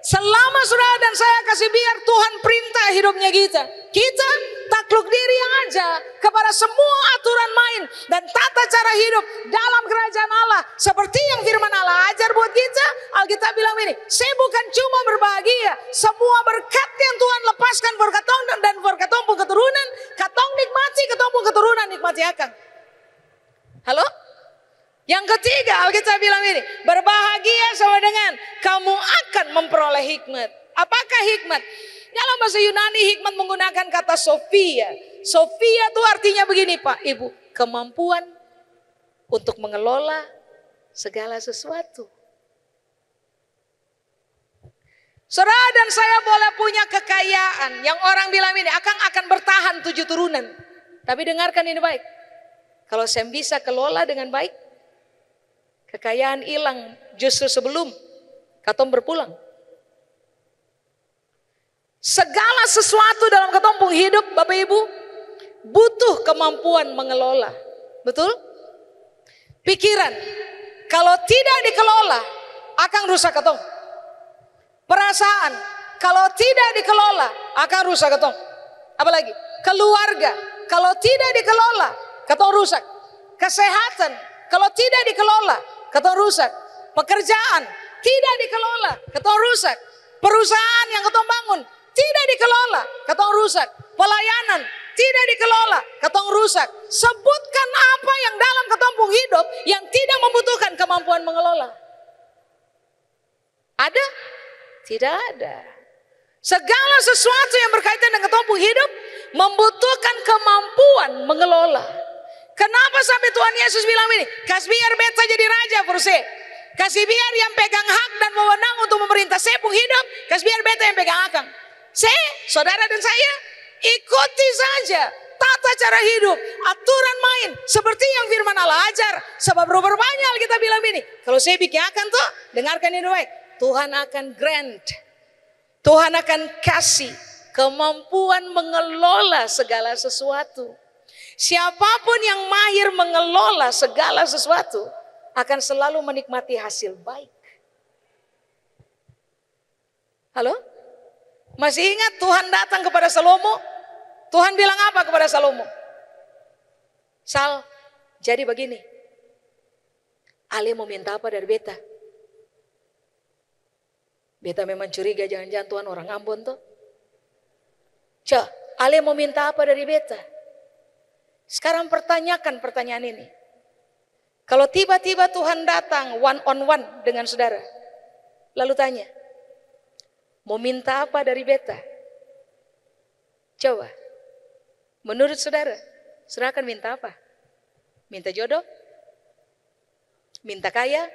selama saudara dan saya kasih biar Tuhan perintah hidupnya kita takluk diri aja kepada semua aturan main dan tata cara hidup dalam kerajaan Allah. Seperti yang firman Allah ajar buat kita, Alkitab bilang ini, saya bukan cuma berbahagia, semua berkat yang Tuhan lepaskan berkat tong dan berkat tong keturunan, katong nikmati, ketong keturunan nikmati akan. Halo? Yang ketiga, Alkitab bilang ini, berbahagia sama dengan kamu akan memperoleh hikmat. Apakah hikmat? Dalam bahasa Yunani hikmat menggunakan kata Sophia. Sophia itu artinya begini Pak, Ibu, kemampuan untuk mengelola segala sesuatu. Saudara dan saya boleh punya kekayaan yang orang bilang ini akan bertahan 7 turunan. Tapi dengarkan ini baik. Kalau saya bisa kelola dengan baik, kekayaan hilang justru sebelum katong berpulang. Segala sesuatu dalam ketumpung hidup Bapak Ibu butuh kemampuan mengelola. Betul? Pikiran kalau tidak dikelola akan rusak ketong. Perasaan kalau tidak dikelola akan rusak ketong. Apalagi keluarga kalau tidak dikelola ketong rusak. Kesehatan kalau tidak dikelola ketong rusak. Pekerjaan tidak dikelola ketong rusak. Perusahaan yang ketong bangun tidak dikelola ketong rusak. Pelayanan tidak dikelola ketong rusak. Sebutkan apa yang dalam ketumpung hidup yang tidak membutuhkan kemampuan mengelola. Ada? Tidak ada. Segala sesuatu yang berkaitan dengan ketumpung hidup membutuhkan kemampuan mengelola. Kenapa sampai Tuhan Yesus bilang ini? Kasih biar beta jadi raja Furse. Kasih biar yang pegang hak dan wewenang untuk memerintah sepung hidup. Kasih biar beta yang pegang akang. Saudara dan saya ikuti saja tata cara hidup, aturan main seperti yang firman Allah ajar. Sebab berapa banyak kita bilang ini, kalau saya bikin akan tuh, dengarkan ini baik. Tuhan akan grant, Tuhan akan kasih kemampuan mengelola segala sesuatu. Siapapun yang mahir mengelola segala sesuatu akan selalu menikmati hasil baik. Halo? Masih ingat Tuhan datang kepada Salomo? Tuhan bilang apa kepada Salomo? Sal, jadi begini. Ale mau minta apa dari beta? Beta memang curiga jangan-jangan Tuhan orang Ambon tuh. Ale mau minta apa dari beta? Sekarang pertanyakan pertanyaan ini. Kalau tiba-tiba Tuhan datang one on one dengan saudara. Lalu tanya, mau minta apa dari beta? Coba. Menurut saudara, saudara akan minta apa? Minta jodoh? Minta kaya?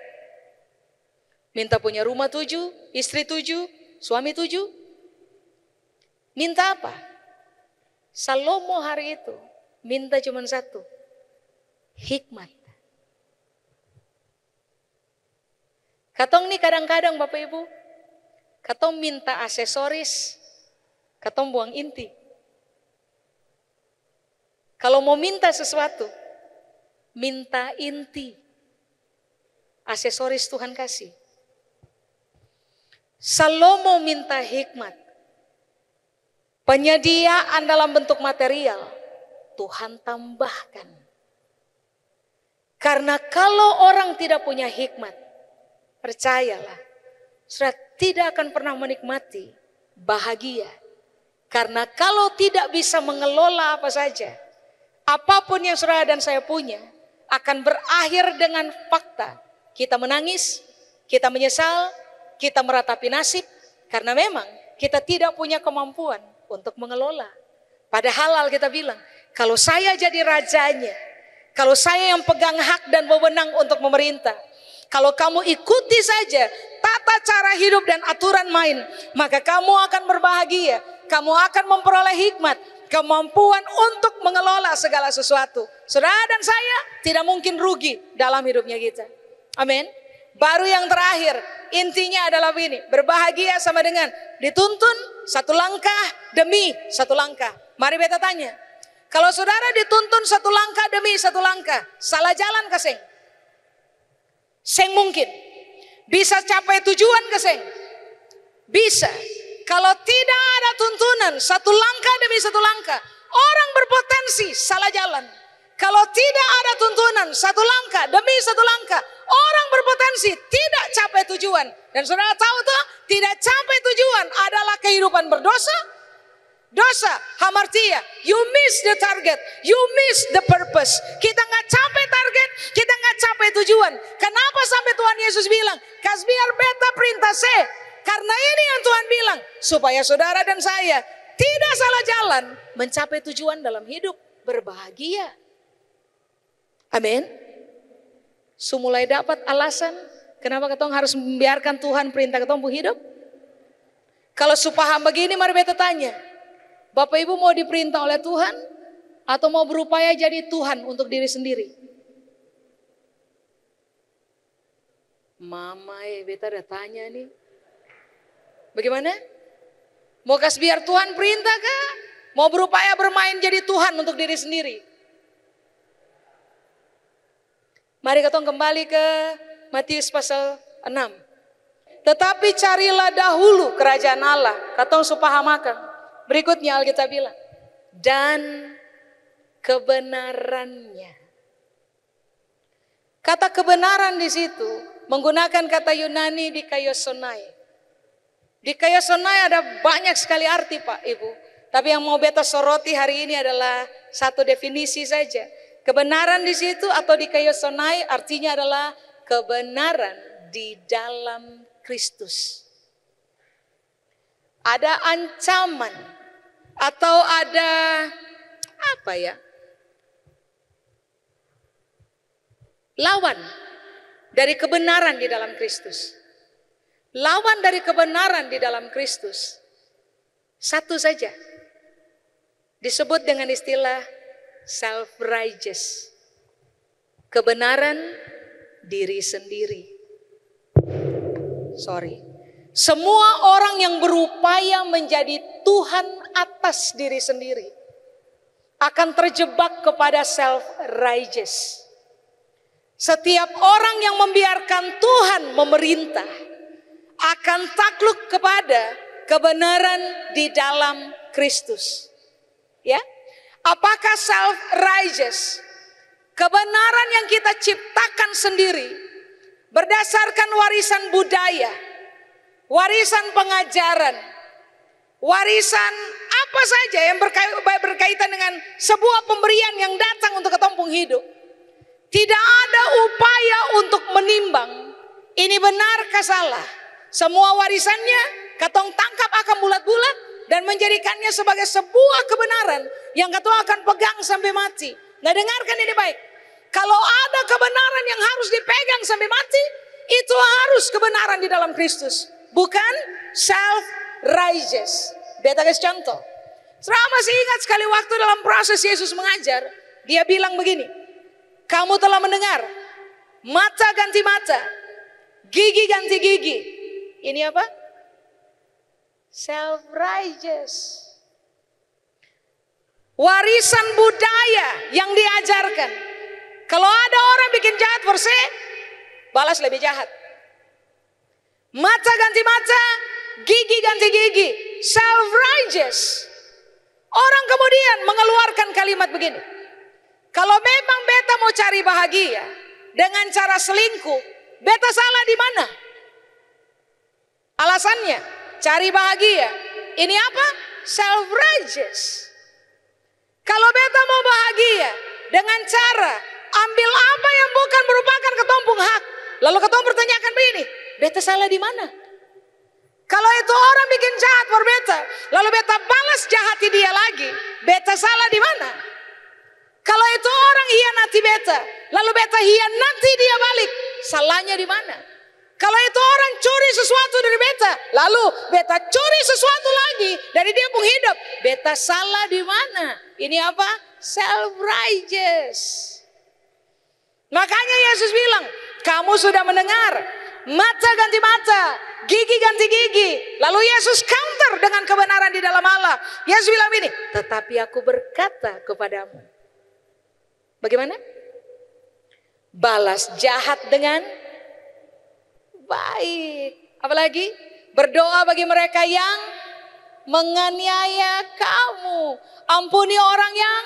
Minta punya rumah 7, istri 7, suami 7? Minta apa? Salomo hari itu minta cuma satu. Hikmat. Katong nih kadang-kadang Bapak Ibu, katong minta aksesoris, katong buang inti. Kalau mau minta sesuatu, minta inti. Aksesoris Tuhan kasih. Salomo minta hikmat. Penyediaan dalam bentuk material, Tuhan tambahkan. Karena kalau orang tidak punya hikmat, percayalah, saudara tidak akan pernah menikmati bahagia. Karena kalau tidak bisa mengelola apa saja, apapun yang saudara dan saya punya akan berakhir dengan fakta. Kita menangis, kita menyesal, kita meratapi nasib. Karena memang kita tidak punya kemampuan untuk mengelola. Padahal Alkitab bilang, kalau saya jadi rajanya, Kalau saya yang pegang hak dan wewenang untuk memerintah, kalau kamu ikuti saja tata cara hidup dan aturan main, maka kamu akan berbahagia. Kamu akan memperoleh hikmat, kemampuan untuk mengelola segala sesuatu. Saudara dan saya tidak mungkin rugi dalam hidupnya kita. Amin. Baru yang terakhir, intinya adalah ini. Berbahagia sama dengan dituntun satu langkah demi satu langkah. Mari beta tanya, kalau saudara dituntun satu langkah demi satu langkah, salah jalan ke seng? Seng mungkin. Bisa capai tujuan ke seng? Bisa. Kalau tidak ada tuntunan satu langkah demi satu langkah, orang berpotensi salah jalan. Kalau tidak ada tuntunan satu langkah demi satu langkah, orang berpotensi tidak capai tujuan. Dan saudara tahu tuh, tidak capai tujuan adalah kehidupan berdosa. Dosa, hamartia, you miss the target, you miss the purpose. Kita nggak capai target, kita nggak capai tujuan. Kenapa sampai Tuhan Yesus bilang, kasbiar beta perintah saya? Karena ini yang Tuhan bilang, supaya saudara dan saya tidak salah jalan mencapai tujuan dalam hidup, berbahagia. Amin. Mulai dapat alasan kenapa ketong harus membiarkan Tuhan perintah ketong hidup? Kalau supaham begini, mari beta tanya, Bapak Ibu mau diperintah oleh Tuhan atau mau berupaya jadi Tuhan untuk diri sendiri? Mama beta udah tanya nih. Bagaimana? Mau kasih biar Tuhan perintah kah? Mau berupaya bermain jadi Tuhan untuk diri sendiri? Mari kita kembali ke Matius pasal 6. Tetapi carilah dahulu kerajaan Allah. Katong supahamakan. Berikutnya Alkitab bilang. Dan kebenarannya. Kata kebenaran di situ menggunakan kata Yunani dikaiosonai. Dikaiosonai ada banyak sekali arti Pak Ibu. Tapi yang mau beta soroti hari ini adalah satu definisi saja. Kebenaran di situ atau dikaiosonai artinya adalah kebenaran di dalam Kristus. Ada ancaman atau ada apa ya? Lawan dari kebenaran di dalam Kristus. Lawan dari kebenaran di dalam Kristus. Satu saja. Disebut dengan istilah self-righteous. Kebenaran diri sendiri. Semua orang yang berupaya menjadi Tuhan atas diri sendiri akan terjebak kepada self-righteous. Setiap orang yang membiarkan Tuhan memerintah akan takluk kepada kebenaran di dalam Kristus. Ya, apakah self-righteous? Kebenaran yang kita ciptakan sendiri berdasarkan warisan budaya, warisan pengajaran, warisan apa saja yang berkaitan dengan sebuah pemberian yang datang untuk ketumpung hidup. Tidak ada upaya untuk menimbang ini benarkah salah. Semua warisannya katong tangkap akan bulat-bulat dan menjadikannya sebagai sebuah kebenaran yang katong akan pegang sampai mati. Nah, dengarkan ini baik. Kalau ada kebenaran yang harus dipegang sampai mati, itu harus kebenaran di dalam Kristus, bukan self-righteous. Beta kasih contoh. Saudara masih ingat sekali waktu dalam proses Yesus mengajar, dia bilang begini, kamu telah mendengar, mata ganti mata, gigi ganti gigi. Ini apa? Self-righteous. Warisan budaya yang diajarkan. Kalau ada orang bikin jahat verse, balas lebih jahat. Mata ganti mata, gigi ganti gigi. Self-righteous. Orang kemudian mengeluarkan kalimat begini. Kalau memang beta mau cari bahagia dengan cara selingkuh, beta salah di mana? Alasannya, cari bahagia. Ini apa? Self-righteous. Kalau beta mau bahagia dengan cara ambil apa yang bukan merupakan ketumpung hak, lalu ketumpung pertanyakan begini, beta salah di mana? Kalau itu orang bikin jahat buat beta, lalu beta balas jahati dia lagi, beta salah di mana? Kalau itu orang hianati beta, lalu beta hianati dia balik, salahnya di mana? Kalau itu orang curi sesuatu dari beta, lalu beta curi sesuatu lagi dari dia pun hidup, beta salah di mana? Ini apa? Self righteous. Makanya Yesus bilang, kamu sudah mendengar, mata ganti mata, gigi ganti gigi. Lalu Yesus counter dengan kebenaran di dalam Allah. Yesus bilang ini, tetapi aku berkata kepadamu. Bagaimana? Balas jahat dengan baik. Apalagi berdoa bagi mereka yang menganiaya kamu. Ampuni orang yang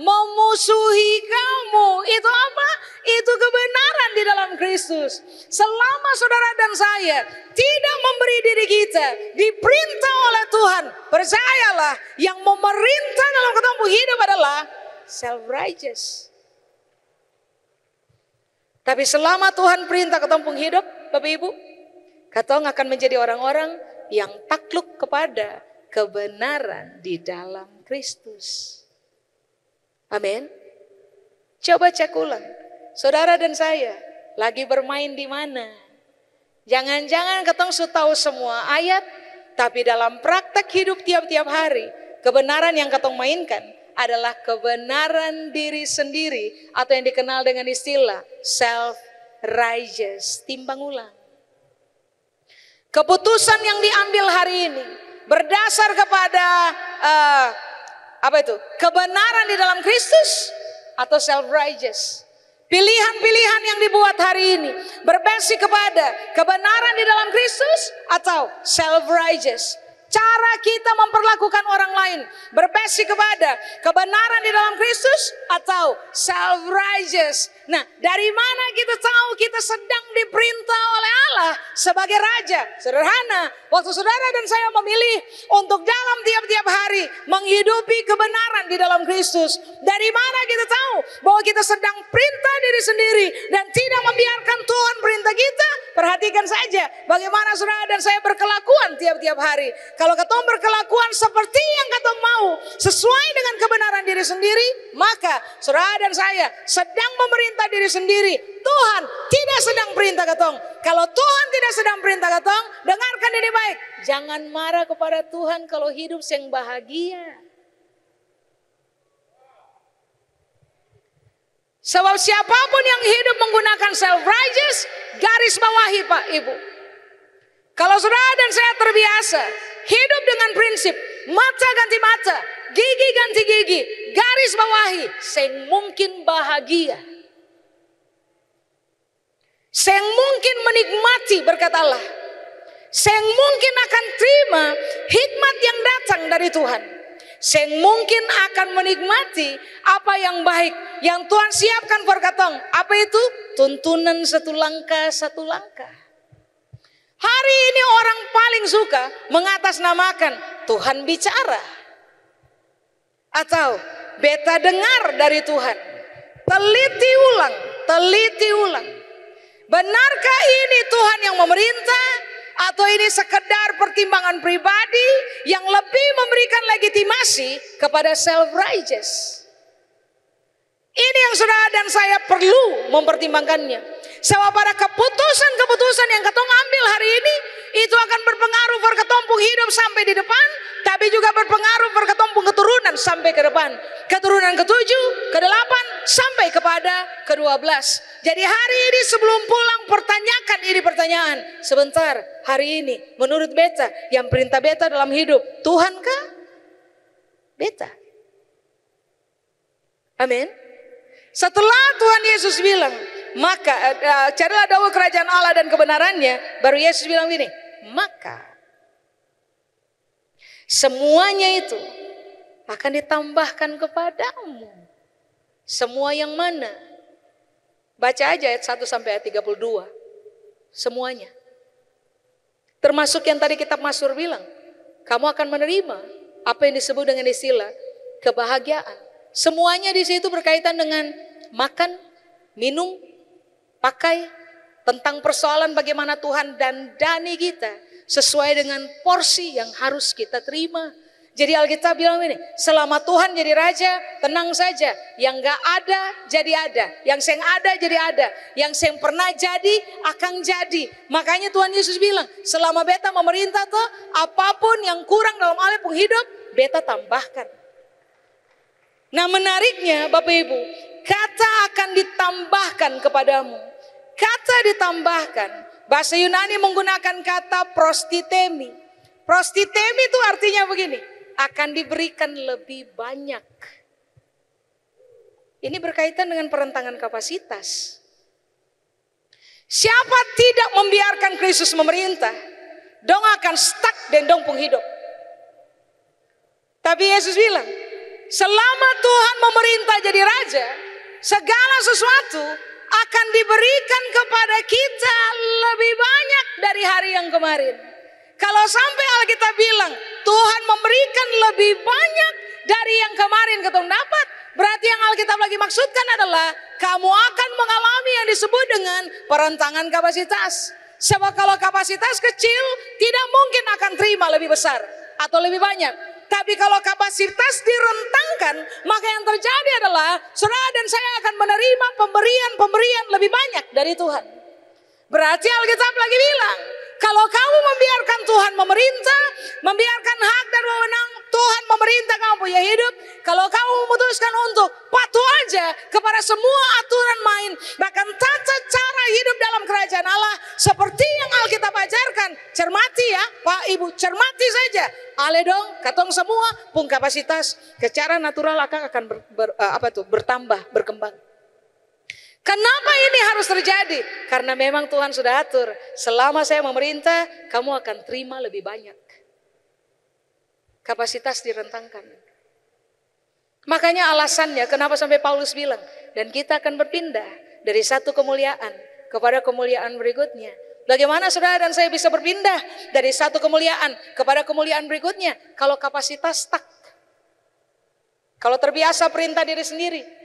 memusuhi kamu. Itu apa? Itu kebenaran di dalam Kristus. Selama saudara dan saya tidak memberi diri kita diperintah oleh Tuhan, percayalah yang memerintah dalam ketemu hidup adalah self-righteous. Tapi selama Tuhan perintah ketemu hidup, Bapak Ibu, katong akan menjadi orang-orang yang takluk kepada kebenaran di dalam Kristus. Amin. Coba cek ulang. Saudara dan saya lagi bermain di mana? Jangan-jangan ketong sudah tahu semua ayat, tapi dalam praktek hidup tiap-tiap hari, kebenaran yang ketong mainkan adalah kebenaran diri sendiri atau yang dikenal dengan istilah self-righteous, timbang ulang. Keputusan yang diambil hari ini berdasar kepada kebenaran di dalam Kristus atau self-righteous. Pilihan-pilihan yang dibuat hari ini berbasis kepada kebenaran di dalam Kristus atau self-righteous. Cara kita memperlakukan orang lain berbasis kepada kebenaran di dalam Kristus atau self-righteous. Nah, dari mana kita tahu kita sedang diperintah oleh Allah sebagai raja? Sederhana, waktu saudara dan saya memilih untuk dalam tiap-tiap hari menghidupi kebenaran di dalam Kristus. Dari mana kita tahu bahwa kita sedang perintah diri sendiri dan tidak membiarkan Tuhan perintah kita? Perhatikan saja bagaimana saudara dan saya berkelakuan tiap-tiap hari. Kalau ketong berkelakuan seperti yang ketong mau, sesuai dengan kebenaran diri sendiri, maka saudara dan saya sedang memerintah diri sendiri. Tuhan tidak sedang perintah ketong. Kalau Tuhan tidak sedang perintah ketong, dengarkan ini baik. Jangan marah kepada Tuhan kalau hidup yang bahagia. Sebab siapapun yang hidup menggunakan self-righteous, garis bawahi Pak Ibu. Kalau saudara dan saya terbiasa hidup dengan prinsip mata ganti mata, gigi ganti gigi, garis bawahi, seng mungkin bahagia. Seng mungkin menikmati berkat Allah. Seng mungkin akan terima hikmat yang datang dari Tuhan. Seng mungkin akan menikmati apa yang baik yang Tuhan siapkan for katong. Apa itu? Tuntunan satu langkah. Hari ini orang paling suka mengatasnamakan Tuhan bicara. Atau beta dengar dari Tuhan. Teliti ulang. Benarkah ini Tuhan yang memerintah? Atau ini sekedar pertimbangan pribadi yang lebih memberikan legitimasi kepada self-righteous? Ini yang saudara dan saya perlu mempertimbangkannya. Sebab pada keputusan-keputusan yang ketong ambil hari ini, itu akan berpengaruh for ketompung hidup sampai di depan, tapi juga berpengaruh for ketompung keturunan sampai ke depan. Keturunan ke-7, ke-8, sampai kepada ke-12. Jadi hari ini sebelum pulang pertanyakan ini pertanyaan. Sebentar, hari ini menurut beta, yang perintah beta dalam hidup, Tuhan kah? Beta. Amin. Setelah Tuhan Yesus bilang, maka carilah dahulu kerajaan Allah dan kebenarannya, baru Yesus bilang gini, maka semuanya itu akan ditambahkan kepadamu. Semua yang mana? Baca aja ayat 1 sampai ayat 32. Semuanya. Termasuk yang tadi kitab Mazmur bilang, kamu akan menerima apa yang disebut dengan istilah kebahagiaan. Semuanya di situ berkaitan dengan makan, minum, pakai, tentang persoalan bagaimana Tuhan dandani kita sesuai dengan porsi yang harus kita terima. Jadi Alkitab bilang ini, selama Tuhan jadi raja, tenang saja. Yang gak ada, jadi ada. Yang seng ada, jadi ada. Yang seng pernah jadi, akan jadi. Makanya Tuhan Yesus bilang, selama beta memerintah tuh, apapun yang kurang dalam alih hidup, beta tambahkan. Nah menariknya Bapak Ibu, kata akan ditambahkan kepadamu. Kata ditambahkan, bahasa Yunani menggunakan kata prostitemi. Prostitemi itu artinya begini, akan diberikan lebih banyak. Ini berkaitan dengan perentangan kapasitas. Siapa tidak membiarkan Kristus memerintah, dong akan stuck dan dong pun hidup. Tapi Yesus bilang, selama Tuhan memerintah jadi raja, segala sesuatu akan diberikan kepada kita lebih banyak dari hari yang kemarin. Kalau sampai Alkitab bilang Tuhan memberikan lebih banyak dari yang kemarin ketemu dapat, berarti yang Alkitab lagi maksudkan adalah kamu akan mengalami yang disebut dengan perentangan kapasitas. Sebab kalau kapasitas kecil tidak mungkin akan terima lebih besar atau lebih banyak. Tapi kalau kapasitas direntangkan, maka yang terjadi adalah saudara dan saya akan menerima pemberian lebih banyak dari Tuhan. Berarti Alkitab lagi bilang, kalau kamu membiarkan Tuhan memerintah, membiarkan hak dan wewenang Tuhan memerintah kamu punya hidup, kalau kamu memutuskan untuk patuh aja kepada semua aturan main, bahkan tata cara hidup dalam kerajaan Allah seperti yang Alkitab ajarkan, cermati ya Pak Ibu, cermati saja. Ale dong, katong semua pun kapasitas secara natural akan bertambah, berkembang. Kenapa ini harus terjadi? Karena memang Tuhan sudah atur. Selama saya memerintah, kamu akan terima lebih banyak. Kapasitas direntangkan. Makanya alasannya kenapa sampai Paulus bilang, dan kita akan berpindah dari satu kemuliaan kepada kemuliaan berikutnya. Bagaimana saudara dan saya bisa berpindah dari satu kemuliaan kepada kemuliaan berikutnya? Kalau kapasitas stuck. Kalau terbiasa perintah diri sendiri.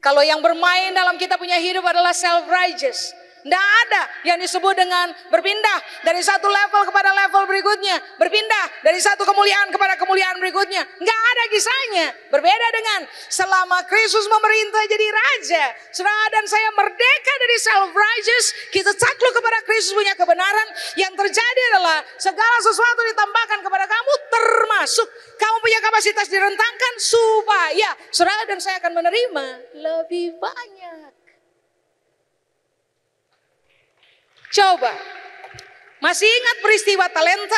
Kalau yang bermain dalam kita punya hidup adalah self-righteous. Tidak ada yang disebut dengan berpindah dari satu level kepada level berikutnya. Berpindah dari satu kemuliaan kepada kemuliaan berikutnya. Tidak ada kisahnya. Berbeda dengan selama Kristus memerintah jadi raja. Saudara dan saya merdeka dari self-righteous. Kita takluk kepada Kristus punya kebenaran. Yang terjadi adalah segala sesuatu ditambahkan kepada kamu, termasuk kamu punya kapasitas direntangkan supaya saudara dan saya akan menerima lebih banyak. Coba, masih ingat peristiwa talenta?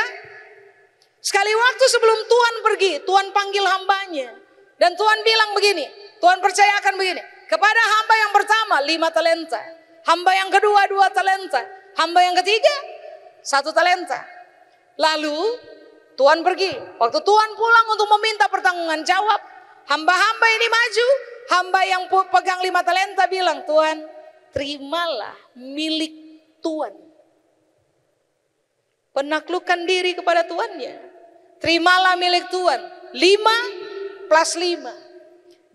Sekali waktu sebelum Tuhan pergi, Tuhan panggil hambanya. Dan Tuhan bilang begini, Tuhan percayakan begini. Kepada hamba yang pertama 5 talenta. Hamba yang kedua 2 talenta. Hamba yang ketiga 1 talenta. Lalu Tuhan pergi. Waktu Tuhan pulang untuk meminta pertanggungan jawab, hamba-hamba ini maju. Hamba yang pegang 5 talenta bilang, Tuhan terimalah milik Tuhan. Penaklukan diri kepada Tuannya. Terimalah milik Tuhan. 5 plus 5.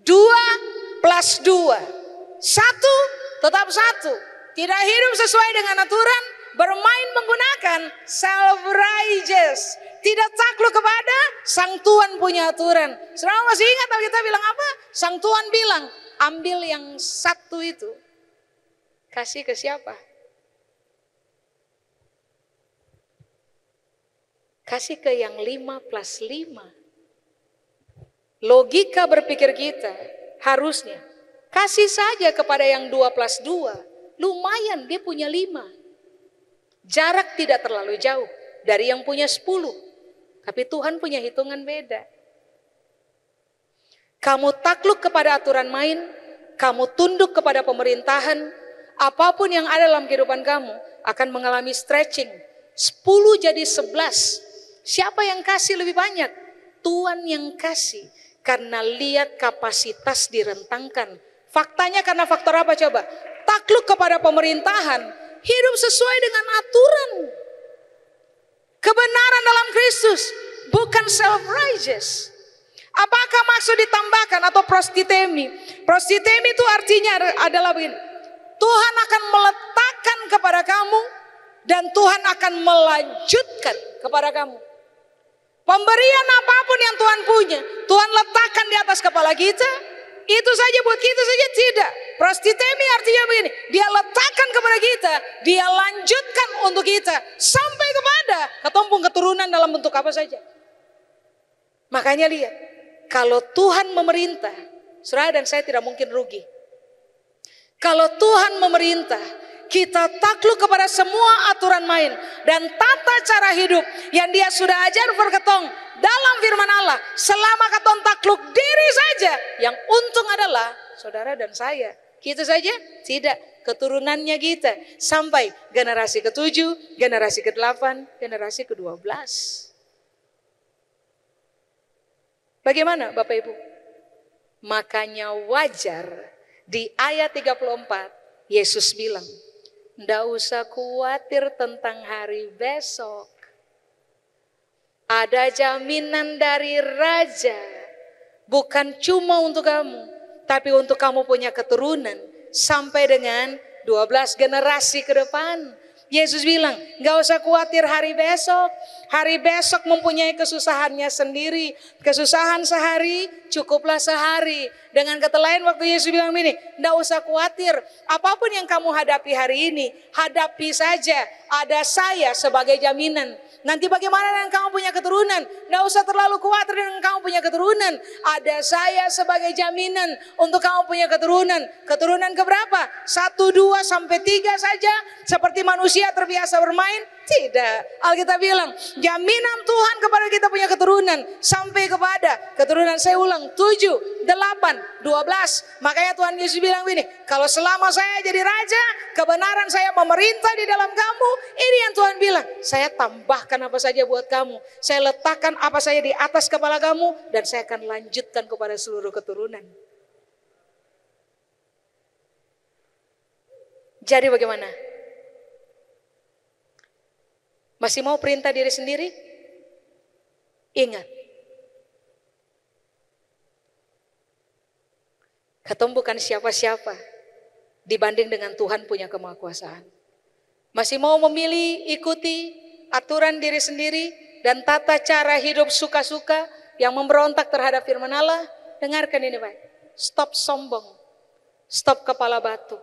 2 plus 2. 1 tetap 1. Tidak hidup sesuai dengan aturan. Bermain menggunakan self-righteous. Tidak takluk kepada Sang Tuhan punya aturan. Saudara masih ingat kita bilang apa? Sang Tuhan bilang, ambil yang 1 itu. Kasih ke siapa? Kasih ke yang 5 plus 5. Logika berpikir kita harusnya kasih saja kepada yang 2 plus 2. Lumayan dia punya 5. Jarak tidak terlalu jauh dari yang punya 10. Tapi Tuhan punya hitungan beda. Kamu takluk kepada aturan main, kamu tunduk kepada pemerintahan, apapun yang ada dalam kehidupan kamu akan mengalami stretching. 10 jadi 11. Siapa yang kasih lebih banyak? Tuhan yang kasih. Karena lihat kapasitas direntangkan. Faktanya karena faktor apa coba? Takluk kepada pemerintahan. Hidup sesuai dengan aturan. Kebenaran dalam Kristus. Bukan self-righteous. Apakah maksud ditambahkan atau prostitemi? Prostitemi itu artinya adalah begini. Tuhan akan meletakkan kepada kamu. Dan Tuhan akan melanjutkan kepada kamu. Pemberian apapun yang Tuhan punya, Tuhan letakkan di atas kepala kita. Itu saja buat kita saja tidak. Prostitemi artinya begini, dia letakkan kepada kita, dia lanjutkan untuk kita sampai kepada ketumpung keturunan dalam bentuk apa saja. Makanya lihat, kalau Tuhan memerintah, saudara dan saya tidak mungkin rugi. Kalau Tuhan memerintah, kita takluk kepada semua aturan main dan tata cara hidup yang dia sudah ajar berketong dalam firman Allah. Selama ketong takluk diri saja, yang untung adalah saudara dan saya. Kita saja tidak, keturunannya kita sampai generasi ke-7, generasi ke-8, generasi ke-12. Bagaimana Bapak Ibu? Makanya wajar di ayat 34 Yesus bilang, ndak usah khawatir tentang hari besok. Ada jaminan dari Raja. Bukan cuma untuk kamu, tapi untuk kamu punya keturunan sampai dengan 12 generasi ke depan. Yesus bilang, gak usah khawatir hari besok. Hari besok mempunyai kesusahannya sendiri. Kesusahan sehari, cukuplah sehari. Dengan kata lain waktu Yesus bilang ini, gak usah khawatir. Apapun yang kamu hadapi hari ini, hadapi saja. Ada saya sebagai jaminan. Nanti bagaimana dengan kamu punya keturunan? Gak usah terlalu khawatir dengan kamu punya keturunan. Ada saya sebagai jaminan untuk kamu punya keturunan. Keturunan keberapa? 1, 2, sampai 3 saja. Seperti manusia terbiasa bermain? Tidak. Alkitab bilang, jaminan Tuhan kepada kita punya keturunan. Sampai kepada keturunan, saya ulang, 7, 8, 12. Makanya Tuhan Yesus bilang begini, kalau selama saya jadi Raja, kebenaran saya memerintah di dalam kamu. Ini yang Tuhan bilang, saya tambahkan apa saja buat kamu. Saya letakkan apa saja di atas kepala kamu. Dan saya akan lanjutkan kepada seluruh keturunan. Jadi bagaimana? Masih mau perintah diri sendiri? Ingat, ketemu bukan siapa-siapa dibanding dengan Tuhan punya kemahakuasaan. Masih mau memilih ikuti aturan diri sendiri dan tata cara hidup suka-suka yang memberontak terhadap firman Allah? Dengarkan ini baik. Stop sombong. Stop kepala batu.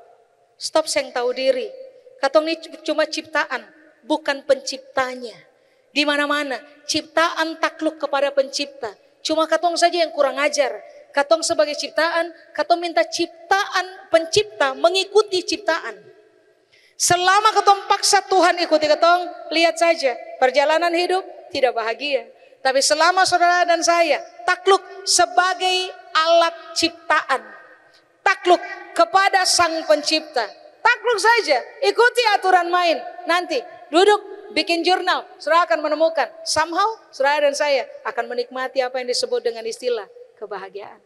Stop seng tahu diri. Katong ini cuma ciptaan, bukan penciptanya. Di mana-mana ciptaan takluk kepada pencipta. Cuma katong saja yang kurang ajar. Katong sebagai ciptaan, katong minta ciptaan pencipta mengikuti ciptaan. Selama katong paksa Tuhan ikuti katong, lihat saja perjalanan hidup tidak bahagia. Tapi selama saudara dan saya takluk sebagai alat ciptaan, takluk kepada sang pencipta, takluk saja, ikuti aturan main. Nanti duduk bikin jurnal, saudara akan menemukan somehow saudara dan saya akan menikmati apa yang disebut dengan istilah kebahagiaan.